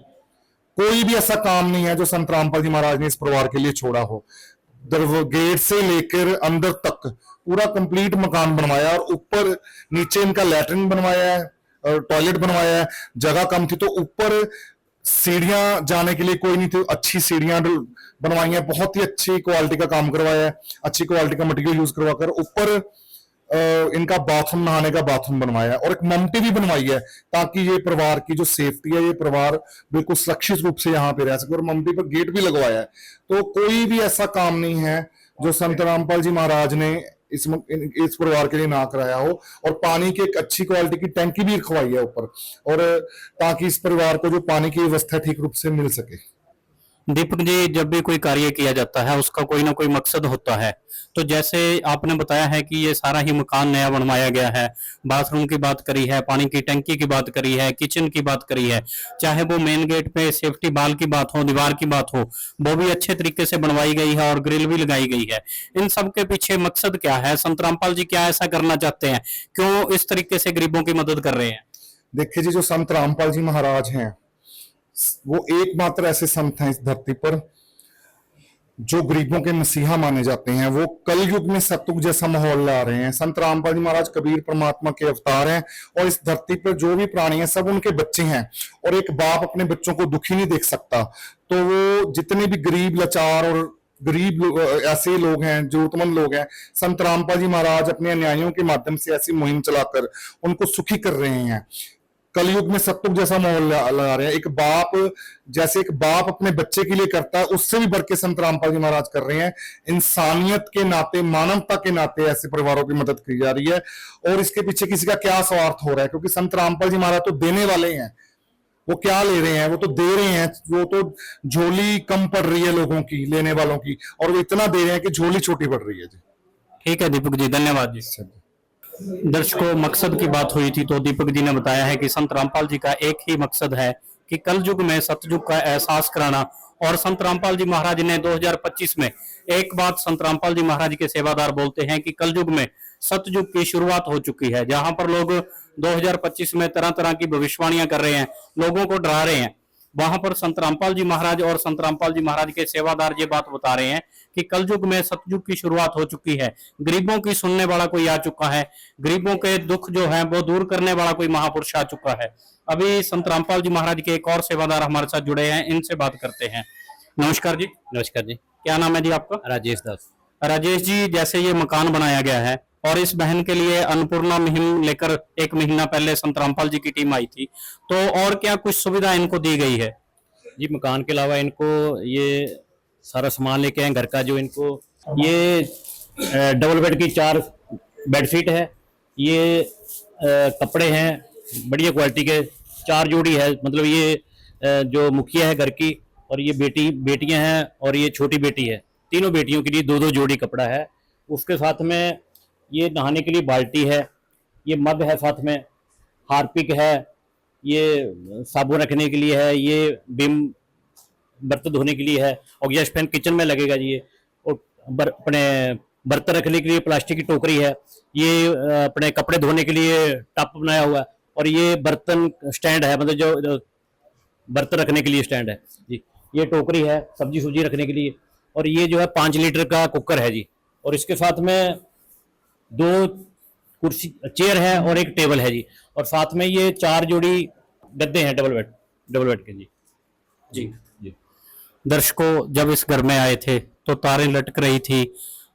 कोई भी ऐसा काम नहीं है जो संत रामपाल जी महाराज ने इस परिवार के लिए छोड़ा हो। गेट से लेकर अंदर तक पूरा कंप्लीट मकान बनवाया, और ऊपर नीचे इनका लैट्रिन बनवाया है, टॉयलेट बनवाया है। जगह कम थी तो ऊपर सीढ़ियां जाने के लिए कोई नहीं थी, अच्छी सीढ़ियां बनवाई हैं, बहुत ही अच्छी क्वालिटी का काम करवाया है, अच्छी क्वालिटी का मटेरियल यूज करवाकर ऊपर इनका बाथरूम, नहाने का बाथरूम बनवाया है, और एक ममटी भी बनवाई है ताकि ये परिवार की जो सेफ्टी है, ये परिवार बिल्कुल सुरक्षित रूप से यहाँ पे रह सके, और ममटी पर गेट भी लगवाया है। तो कोई भी ऐसा काम नहीं है जो संत रामपाल जी महाराज ने इस परिवार के लिए ना कराया हो। और पानी की एक अच्छी क्वालिटी की टैंकी भी रखवाई है ऊपर, और ताकि इस परिवार को जो पानी की व्यवस्था ठीक रूप से मिल सके। दीपक जी, जब भी कोई कार्य किया जाता है उसका कोई ना कोई मकसद होता है। तो जैसे आपने बताया है कि ये सारा ही मकान नया बनवाया गया है, बाथरूम की बात करी है, पानी की टंकी की बात करी है, किचन की बात करी है, चाहे वो मेन गेट पे सेफ्टी बाल की बात हो, दीवार की बात हो, वो भी अच्छे तरीके से बनवाई गई है और ग्रिल भी लगाई गई है। इन सब के पीछे मकसद क्या है? संत रामपाल जी क्या ऐसा करना चाहते हैं? क्यों इस तरीके से गरीबों की मदद कर रहे हैं? देखिए जी, जो संत रामपाल जी महाराज हैं वो एकमात्र ऐसे संत हैं इस धरती पर जो गरीबों के मसीहा माने जाते हैं। वो कलयुग में सतयुग जैसा माहौल ला रहे हैं। संत रामपाल जी महाराज कबीर परमात्मा के अवतार हैं, और इस धरती पर जो भी प्राणी हैं सब उनके बच्चे हैं, और एक बाप अपने बच्चों को दुखी नहीं देख सकता। तो वो जितने भी गरीब, लाचार और गरीब ऐसे लोग हैं, जरूरतमंद लोग हैं, संत रामपाल जी महाराज अपने अन्यायियों के माध्यम से ऐसी मुहिम चलाकर उनको सुखी कर रहे हैं। कलयुग में सतयुग जैसा माहौल लगा रहे हैं। एक बाप जैसे एक बाप अपने बच्चे के लिए करता है, उससे भी बढ़ के संत रामपाल जी महाराज कर रहे हैं। इंसानियत के नाते, मानवता के नाते ऐसे परिवारों की मदद की जा रही है, और इसके पीछे किसी का क्या स्वार्थ हो रहा है? क्योंकि संत रामपाल जी महाराज तो देने वाले हैं। वो क्या ले रहे हैं? वो तो दे रहे हैं। वो तो झोली कम पड़ रही है लोगों की, लेने वालों की, और वो इतना दे रहे हैं कि झोली छोटी पड़ रही है जी। ठीक है दीपक जी, धन्यवाद जी। दर्शकों, मकसद की बात हुई थी तो दीपक जी ने बताया है कि संत रामपाल जी का एक ही मकसद है कि कल युग में सतयुग का एहसास कराना। और संत रामपाल जी महाराज ने 2025 में एक बात संत रामपाल जी महाराज के सेवादार बोलते हैं कि कल युग में सतयुग की शुरुआत हो चुकी है, जहां पर लोग 2025 में तरह तरह की भविष्यवाणियां कर रहे हैं, लोगों को डरा रहे हैं। वहां पर संत रामपाल जी महाराज और संत रामपाल जी महाराज के सेवादार ये बात बता रहे हैं कि कलयुग में सतयुग की शुरुआत हो चुकी है, गरीबों की सुनने वाला कोई आ चुका है, गरीबों के दुख जो है वो दूर करने वाला कोई महापुरुष आ चुका है। अभी संत रामपाल जी महाराज के एक और सेवादार हमारे साथ जुड़े हैं, इनसे बात करते हैं। नमस्कार जी। नमस्कार जी। क्या नाम है जी आपका? राजेश दास। राजेश जी, जैसे ये मकान बनाया गया है और इस बहन के लिए अन्नपूर्णा मुहिम लेकर 1 महीना पहले संत रामपाल जी की टीम आई थी, तो और क्या कुछ सुविधा इनको दी गई है? जी, मकान के अलावा इनको ये सारा सामान लेके आए घर का, जो इनको ये डबल बेड की 4 बेडशीट है, ये कपड़े हैं बढ़िया क्वालिटी के, 4 जोड़ी है, मतलब ये जो मुखिया है घर की, और ये बेटियां हैं, और ये छोटी बेटी है, तीनों बेटियों के लिए 2-2 जोड़ी कपड़ा है। उसके साथ में ये नहाने के लिए बाल्टी है, ये मग है, साथ में हार्पिक है, ये साबुन रखने के लिए है, ये बिम बर्तन धोने के लिए है, और एग्जॉस्ट फैन किचन में लगेगा जी ये, और अपने बर्तन रखने के लिए प्लास्टिक की टोकरी है, ये अपने कपड़े धोने के लिए टप बनाया हुआ है, और ये बर्तन स्टैंड है, मतलब जो बर्तन रखने के लिए स्टैंड है जी। ये टोकरी है सब्जी सुब्जी रखने के लिए, और ये जो है 5 लीटर का कुकर है जी, और इसके साथ में 2 कुर्सी चेयर है और एक टेबल है जी, और साथ में ये 4 जोड़ी गद्दे हैं डबल बेड के जी। जी जी। दर्शकों, जब इस घर में आए थे तो तारें लटक रही थी,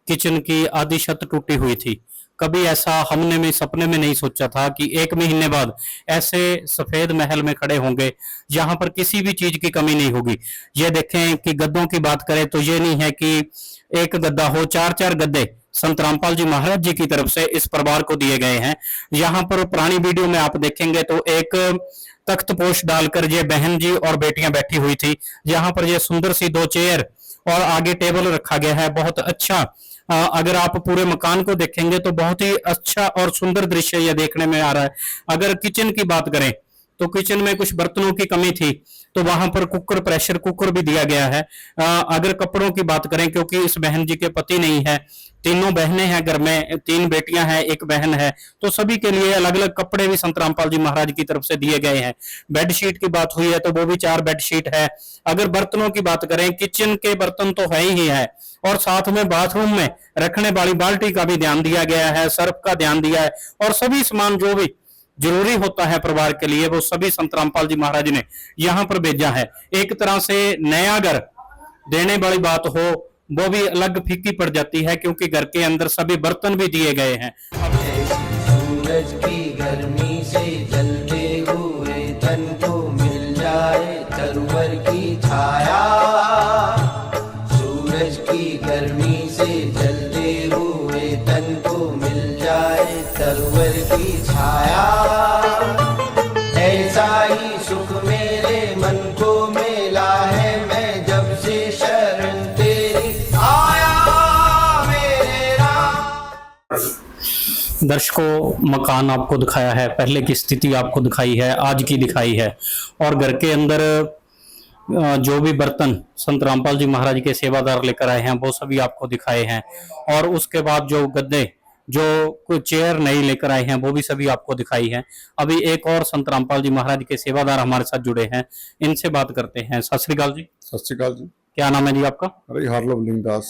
किचन की आधी छत टूटी हुई थी। कभी ऐसा हमने भी सपने में नहीं सोचा था कि 1 महीने बाद ऐसे सफेद महल में खड़े होंगे जहां पर किसी भी चीज की कमी नहीं होगी। ये देखें कि गद्दों की बात करें तो ये नहीं है कि एक गद्दा हो, 4-4 गद्दे संत रामपाल जी महाराज जी की तरफ से इस परिवार को दिए गए हैं। यहाँ पर पुरानी वीडियो में आप देखेंगे तो एक तख्त पोश डालकर ये बहन जी और बेटियां बैठी हुई थी, यहाँ पर ये सुंदर सी 2 चेयर और आगे टेबल रखा गया है, बहुत अच्छा। अगर आप पूरे मकान को देखेंगे तो बहुत ही अच्छा और सुंदर दृश्य यह देखने में आ रहा है। अगर किचन की बात करें तो किचन में कुछ बर्तनों की कमी थी, तो वहां पर कुकर, प्रेशर कुकर भी दिया गया है। अगर कपड़ों की बात करें, क्योंकि इस बहन जी के पति नहीं है, तीनों बहनें हैं घर में, 3 बेटियां हैं, 1 बहन है, तो सभी के लिए अलग अलग कपड़े भी संत रामपाल जी महाराज की तरफ से दिए गए हैं। बेडशीट की बात हुई है तो वो भी 4 बेडशीट है। अगर बर्तनों की बात करें, किचन के बर्तन तो है ही है, और साथ में बाथरूम में रखने वाली बाल्टी का भी ध्यान दिया गया है, सर्फ का ध्यान दिया है, और सभी सामान जो भी जरूरी होता है परिवार के लिए वो सभी संत रामपाल जी महाराज ने यहाँ पर भेजा है। एक तरह से नया घर देने वाली बात हो वो भी अलग फीकी पड़ जाती है, क्योंकि घर के अंदर सभी बर्तन भी दिए गए हैं। सूरज की गर्मी से जलते हुए तन को मिल जाए तरवर की छाया, सूरज की गर्मी से जलते हुए तन को मिल जाए तरवर की छाया, ऐसा ही सुख मेरे मन को मिला है, मैं जब से शरण तेरी आया मेरे राम। दर्शकों, मकान आपको दिखाया है, पहले की स्थिति आपको दिखाई है, आज की दिखाई है, और घर के अंदर जो भी बर्तन संत रामपाल जी महाराज के सेवादार लेकर आए हैं वो सभी आपको दिखाए हैं, और उसके बाद जो गद्दे, जो कोई चेयर नहीं लेकर आए हैं वो भी सभी आपको दिखाई है। अभी एक और संत रामपाल जी महाराज के सेवादार हमारे साथ जुड़े हैं, इनसे बात करते हैं। सत श्री अकाल जी। सत श्री अकाल जी। क्या नाम है जी आपका? अरे हरलवलीन दास।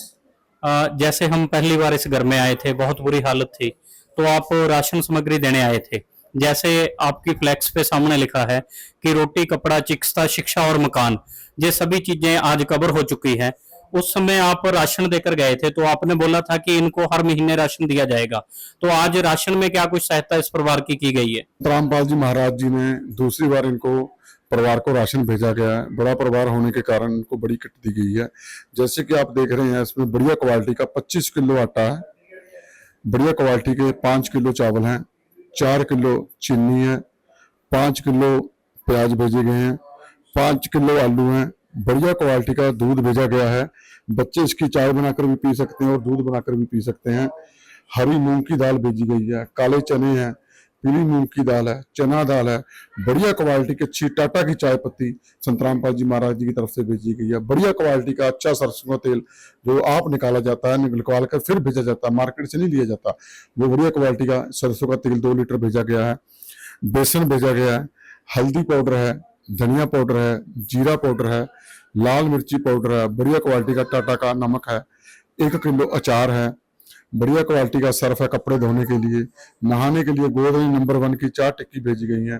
जैसे हम पहली बार इस घर में आए थे, बहुत बुरी हालत थी, तो आप राशन सामग्री देने आए थे। जैसे आपकी फ्लैक्स पे सामने लिखा है कि रोटी, कपड़ा, चिकित्सा, शिक्षा और मकान, ये सभी चीजें आज कवर हो चुकी है। उस समय आप राशन देकर गए थे तो आपने बोला था कि इनको हर महीने राशन दिया जाएगा, तो आज राशन में क्या कुछ सहायता इस परिवार की गई है? रामपाल जी महाराज जी ने दूसरी बार इनको परिवार को राशन भेजा गया है। बड़ा परिवार होने के कारण इनको बड़ी किट दी गई है। जैसे कि आप देख रहे हैं, इसमें बढ़िया क्वालिटी का 25 किलो आटा है, बढ़िया क्वालिटी के 5 किलो चावल हैं, 4 किलो चीनी है, 5 किलो प्याज भेजे गए हैं, 5 किलो आलू हैं, बढ़िया क्वालिटी का दूध भेजा गया है। बच्चे इसकी चाय बनाकर भी पी सकते हैं और दूध बनाकर भी पी सकते हैं। हरी मूंग की दाल भेजी गई है, काले चने हैं, पीली मूंग की दाल है, चना दाल है, बढ़िया क्वालिटी की अच्छी टाटा की चाय पत्ती संत रामपाल जी महाराज जी की तरफ से भेजी गई है। बढ़िया क्वालिटी का अच्छा सरसों का तेल जो आप निकाला जाता है, निकाल कर फिर भेजा जाता है, मार्केट से नहीं लिया जाता, वो बढ़िया क्वालिटी का सरसों का तेल 2 लीटर भेजा गया है। बेसन भेजा गया है, हल्दी पाउडर है, धनिया पाउडर है, जीरा पाउडर है, लाल मिर्ची पाउडर है, बढ़िया क्वालिटी का टाटा का नमक है, 1 किलो अचार है, बढ़िया क्वालिटी का सर्फ है कपड़े धोने के लिए, नहाने के लिए गोदरेज नंबर 1 की 4 टिक्की भेजी गई है,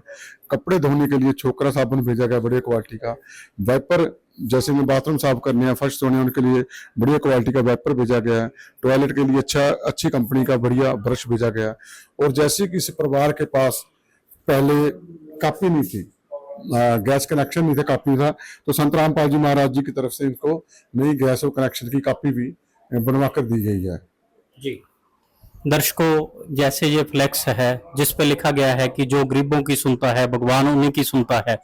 कपड़े धोने के लिए छोकरा साबुन भेजा गया बढ़िया क्वालिटी का, वाइपर जैसे में बाथरूम साफ करने हैं, फर्श धोने उनके लिए बढ़िया क्वालिटी का वाइपर भेजा गया है, टॉयलेट के लिए अच्छी कंपनी का बढ़िया ब्रश भेजा गया है। और जैसे कि इस परिवार के पास पहले कापी नहीं थी, गैस कनेक्शन नहीं था, कापी था, तो संत रामपाल जी महाराज जी की तरफ से इनको नई गैस और कनेक्शन की कापी भी बनवा कर दी गई है। जी दर्शकों, जैसे ये फ्लेक्स है जिस पे लिखा गया है कि जो गरीबों की सुनता है भगवान उन्हीं की सुनता है,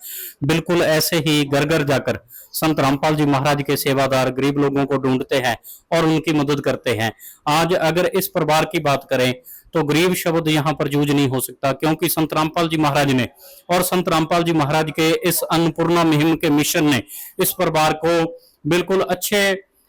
बिल्कुल ऐसे ही घर घर जाकर संत रामपाल जी महाराज के सेवादार गरीब लोगों को ढूंढते हैं और उनकी मदद करते हैं। आज अगर इस परिवार की बात करें तो गरीब शब्द यहाँ पर यूज नहीं हो सकता, क्योंकि संत रामपाल जी महाराज ने और संत रामपाल जी महाराज के इस अन्नपूर्णा मुहिम के मिशन ने इस परिवार को बिल्कुल अच्छे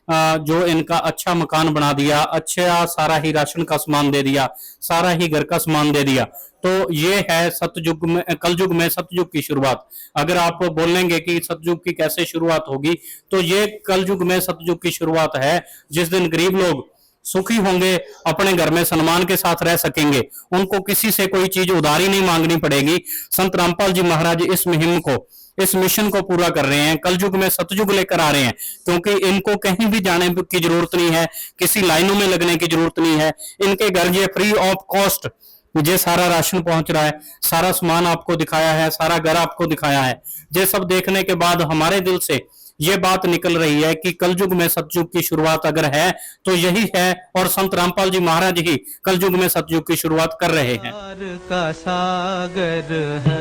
जो इनका अच्छा मकान बना दिया, अच्छा सारा ही राशन का सामान दे दिया, सारा ही घर का सामान दे दिया। तो ये है सतयुग में, कलयुग में सतयुग की शुरुआत। अगर आप बोलेंगे कि सतयुग की कैसे शुरुआत होगी, तो ये कलयुग में सतयुग की शुरुआत है, जिस दिन गरीब लोग सुखी होंगे, अपने घर में सम्मान के साथ रह सकेंगे, उनको किसी से कोई चीज उधारी नहीं मांगनी पड़ेगी। संत रामपाल जी महाराज इस मुहिम को, इस मिशन को पूरा कर रहे हैं, कलयुग में सतयुग लेकर आ रहे हैं, क्योंकि इनको कहीं भी जाने की जरूरत नहीं है, किसी लाइनों में लगने की जरूरत नहीं है। इनके घर ये फ्री ऑफ कॉस्ट ये सारा राशन पहुंच रहा है, सारा सामान आपको दिखाया है, सारा घर आपको दिखाया है। ये सब देखने के बाद हमारे दिल से ये बात निकल रही है कि कलयुग में सतयुग की शुरुआत अगर है तो यही है, और संत रामपाल जी महाराज ही कलयुग में सतयुग की शुरुआत कर रहे हैं। का सागर है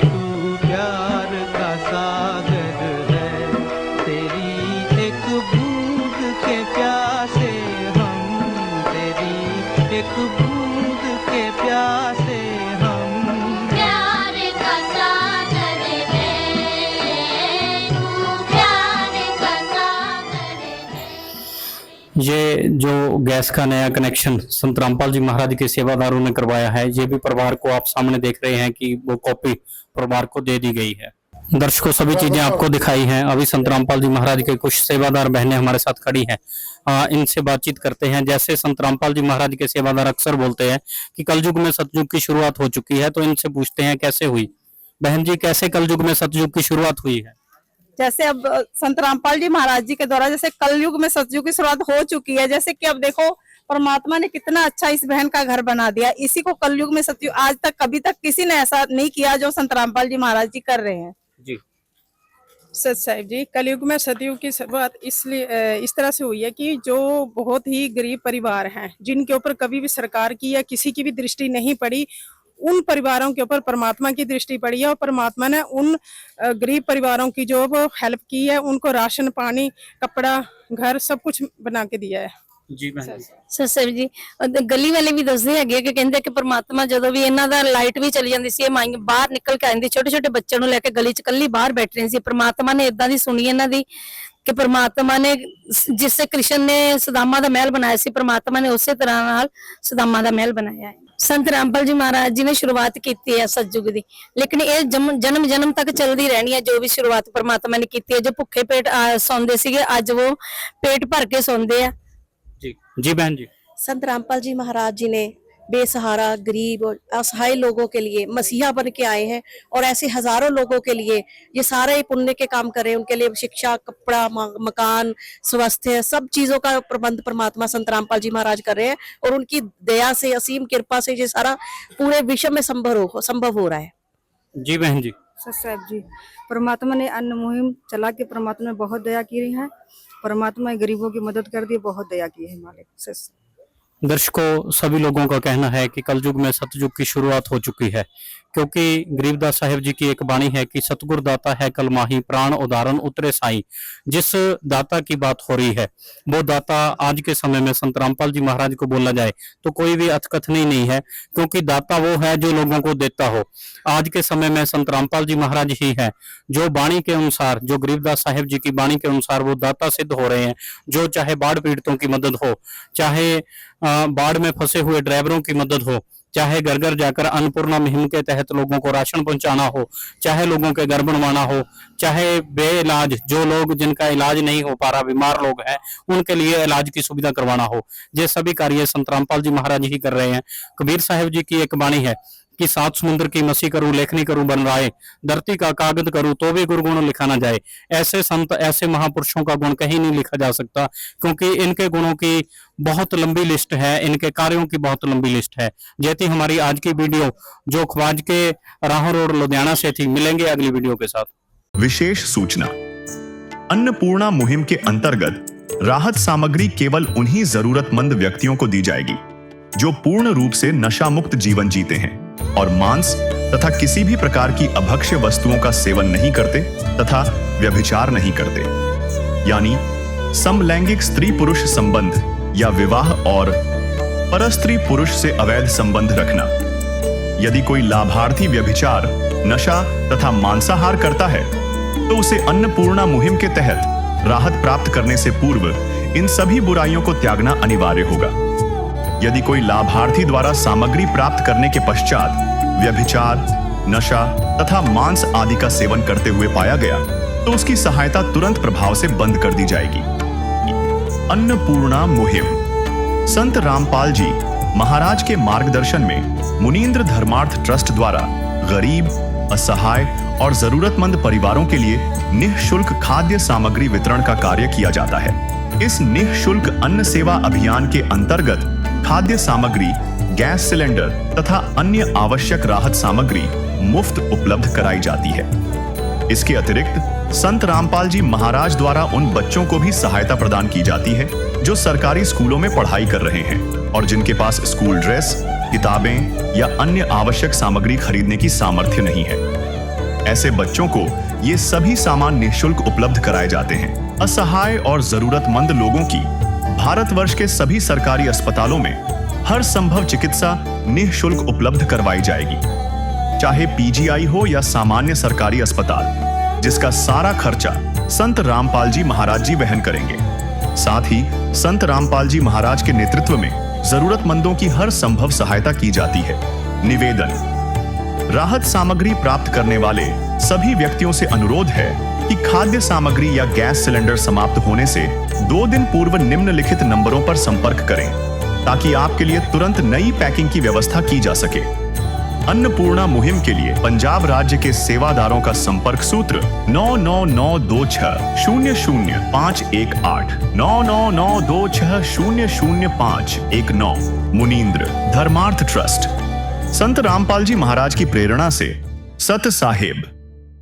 तू, प्यार का सागर है, तेरी एक बूंद के प्यासे हम, तेरी एक बूंद के प्यासे हम, प्यार का सागर है तू, प्यार का सागर है। ये जो गैस का नया कनेक्शन संत रामपाल जी महाराज के सेवादारों ने करवाया है, ये भी परिवार को आप सामने देख रहे हैं कि वो कॉपी परिवार को दे दी गई है। दर्शकों, सभी चीजें आपको दिखाई हैं। अभी संत रामपाल जी महाराज के कुछ सेवादार बहनें हमारे साथ खड़ी हैं, इनसे बातचीत करते हैं। जैसे संत रामपाल जी महाराज के सेवादार अक्सर बोलते हैं कि कलयुग में सतयुग की शुरुआत हो चुकी है, तो इनसे पूछते हैं कैसे हुई। बहन जी, कैसे कलयुग में सतयुग की शुरुआत हुई है? जैसे अब संत रामपाल जी महाराज जी के द्वारा जैसे कलयुग में सतयुग की शुरुआत हो चुकी है, जैसे कि अब देखो परमात्मा ने कितना अच्छा इस बहन का घर बना दिया, इसी को कलयुग में सतयुग, आज तक कभी तक किसी ने ऐसा नहीं किया जो संत रामपाल जी महाराज जी कर रहे हैं। जी सच साहिब जी, कलयुग में सतयुग की शुरुआत इसलिए इस तरह से हुई है कि जो बहुत ही गरीब परिवार हैं, जिनके ऊपर कभी भी सरकार की या किसी की भी दृष्टि नहीं पड़ी, उन परिवारों के ऊपर परमात्मा की दृष्टि पड़ी है, और परमात्मा ने उन गरीब परिवारों की जो हेल्प की है, उनको राशन पानी कपड़ा घर सब कुछ बना के दिया है। जी बहन जी। ਸਰ ਜੀ ਗਲੀ ਵਾਲੇ ਵੀ ਦੱਸਦੇ ਹੈਗੇ ਕਿ ਕਹਿੰਦੇ ਕਿ ਪ੍ਰਮਾਤਮਾ ਜਦੋਂ ਵੀ ਇਹਨਾਂ ਦਾ ਲਾਈਟ ਵੀ ਚਲੀ ਜਾਂਦੀ ਸੀ, ਇਹ ਮਾਈ ਬਾਹਰ ਨਿਕਲ ਕੇ ਆਉਂਦੀ, ਛੋਟੇ ਛੋਟੇ ਬੱਚਿਆਂ ਨੂੰ ਲੈ ਕੇ ਗਲੀ 'ਚ ਕੱਲੀ ਬਾਹਰ ਬੈਠ ਰਹੀ ਸੀ। ਪ੍ਰਮਾਤਮਾ ਨੇ ਇਦਾਂ ਦੀ ਸੁਣੀ ਇਹਨਾਂ ਦੀ ਕਿ ਪ੍ਰਮਾਤਮਾ ਨੇ ਜਿਸੇ ਕ੍ਰਿਸ਼ਨ ਨੇ ਸੁਦਾਮਾ ਦਾ ਮਹਿਲ ਬਣਾਇਆ ਸੀ, ਪ੍ਰਮਾਤਮਾ ਨੇ ਉਸੇ ਤਰ੍ਹਾਂ ਨਾਲ ਸੁਦਾਮਾ ਦਾ ਮਹਿਲ ਬਣਾਇਆ ਹੈ। ਸੰਤ ਰਾਮਪਾਲ ਜੀ ਮਹਾਰਾਜ ਜੀ ਨੇ ਸ਼ੁਰੂਆਤ ਕੀਤੀ ਹੈ ਸਤਜੁਗ ਦੀ, ਲੇਕਿਨ ਇਹ ਜਨਮ ਜਨਮ ਤੱਕ ਚੱਲਦੀ ਰਹਿਣੀ ਹੈ। ਜੋ ਵੀ ਸ਼ੁਰੂਆਤ ਪ੍ਰਮਾਤਮਾ ਨੇ ਕੀਤੀ ਹੈ, ਜੋ ਭੁੱਖੇ ਪੇਟ ਸੌਂਦੇ ਸੀਗੇ, ਅੱਜ वो पेट भर के सौंदे हैं। जी जी बहन जी। संत रामपाल जी महाराज जी ने बेसहारा गरीब और असहाय लोगों के लिए मसीहा बन के आए हैं, और ऐसे हजारों लोगों के लिए ये सारे पुण्य के काम कर रहे हैं। उनके लिए शिक्षा, कपड़ा, मकान, स्वास्थ्य, सब चीजों का प्रबंध परमात्मा संत रामपाल जी महाराज कर रहे हैं, और उनकी दया से, असीम कृपा से ये सारा पूरे विश्व में संभव हो रहा है। जी बहन जी। सच साहिब जी, परमात्मा ने अन्न मुहिम चला के परमात्मा ने बहुत दया की है, परमात्मा गरीबों की मदद कर दी, बहुत दया की है मालिक। सच दर्शकों, सभी लोगों का कहना है कि कलयुग में सतयुग की शुरुआत हो चुकी है, क्योंकि गरीबदास साहिब जी की एक वाणी है कि सतगुर दाता है कल माही, प्राण उदाहरण उतरे साई। जिस दाता की बात हो रही है वो दाता आज के समय में संत रामपाल जी महाराज को बोला जाए तो कोई भी अथकथनी नहीं है, क्योंकि दाता वो है जो लोगों को देता हो। आज के समय में संत रामपाल जी महाराज ही है जो वाणी के अनुसार, जो गरीबदास साहिब जी की वाणी के अनुसार वो दाता सिद्ध हो रहे हैं। जो चाहे बाढ़ पीड़ितों की मदद हो, चाहे बाढ़ में फंसे हुए ड्राइवरों की मदद हो, चाहे घर घर जाकर अन्नपूर्णा मुहिम के तहत लोगों को राशन पहुंचाना हो, चाहे लोगों के घर बनवाना हो, चाहे बेइलाज जो लोग जिनका इलाज नहीं हो पा रहा, बीमार लोग हैं, उनके लिए इलाज की सुविधा करवाना हो, ये सभी कार्य संत रामपाल जी महाराज ही कर रहे हैं। कबीर साहिब जी की एक वाणी है कि सात समुद्र की मसी करूं, लेखनी करूं बन राय, धरती का कागज करूं तो भी गुरगुण लिखा ना जाए। ऐसे संत, ऐसे महापुरुषों का गुण कहीं नहीं लिखा जा सकता, क्योंकि इनके गुणों की बहुत लंबी लिस्ट है, इनके कार्यों की बहुत लंबी लिस्ट है। ये थी हमारी आज की वीडियो जो ख्वाज के राहों रोड लुधियाना से थी। मिलेंगे अगली वीडियो के साथ। विशेष सूचना, अन्नपूर्णा मुहिम के अंतर्गत राहत सामग्री केवल उन्हीं जरूरतमंद व्यक्तियों को दी जाएगी जो पूर्ण रूप से नशा मुक्त जीवन जीते हैं और मांस तथा किसी भी प्रकार की अभक्ष्य वस्तुओं का सेवन नहीं करते तथा व्यभिचार नहीं करते, यानी समलैंगिक स्त्री पुरुष संबंध या विवाह और परस्त्री पुरुष से अवैध संबंध रखना। यदि कोई लाभार्थी व्यभिचार, नशा तथा मांसाहार करता है तो उसे अन्नपूर्णा मुहिम के तहत राहत प्राप्त करने से पूर्व इन सभी बुराइयों को त्यागना अनिवार्य होगा। यदि कोई लाभार्थी द्वारा सामग्री प्राप्त करने के पश्चात व्यभिचार, नशा तथा मांस आदि का सेवन करते हुए पाया गया तो उसकी सहायता तुरंत प्रभाव से बंद कर दी जाएगी। अन्नपूर्णा मुहिम संत रामपाल जी महाराज के मार्गदर्शन में मुनींद्र धर्मार्थ ट्रस्ट द्वारा गरीब, असहाय और जरूरतमंद परिवारों के लिए निःशुल्क खाद्य सामग्री वितरण का कार्य किया जाता है। इस निःशुल्क अन्न सेवा अभियान के अंतर्गत खाद्य सामग्री, गैस सिलेंडर तथा अन्य आवश्यक राहत सामग्री मुफ्त उपलब्ध कराई जाती है। इसके अतिरिक्त संत रामपाल जी महाराज द्वारा उन बच्चों को भी सहायता प्रदान की जाती है जो सरकारी स्कूलों में पढ़ाई कर रहे हैं और जिनके पास स्कूल ड्रेस, किताबें या अन्य आवश्यक सामग्री खरीदने की सामर्थ्य नहीं है। ऐसे बच्चों को ये सभी सामान निःशुल्क उपलब्ध कराए जाते हैं। असहाय और जरूरतमंद लोगों की भारतवर्ष के सभी सरकारी अस्पतालों में हर संभव चिकित्सा निःशुल्क उपलब्ध करवाई जाएगी, चाहे पीजीआई हो या सामान्य सरकारी अस्पताल, जिसका सारा खर्चा संत रामपाल जी महाराज जी वहन करेंगे। साथ ही संत रामपाल जी महाराज के नेतृत्व में जरूरतमंदों की हर संभव सहायता की जाती है। निवेदन, राहत सामग्री प्राप्त करने वाले सभी व्यक्तियों से अनुरोध है कि खाद्य सामग्री या गैस सिलेंडर समाप्त होने से 2 दिन पूर्व निम्नलिखित नंबरों पर संपर्क करें ताकि आपके लिए तुरंत नई पैकिंग की व्यवस्था की जा सके। अन्नपूर्णा मुहिम के लिए पंजाब राज्य के सेवादारों का संपर्क सूत्र 9992600518 9992600519। मुनींद्र धर्मार्थ ट्रस्ट, संत रामपाल जी महाराज की प्रेरणा से सत साहिब।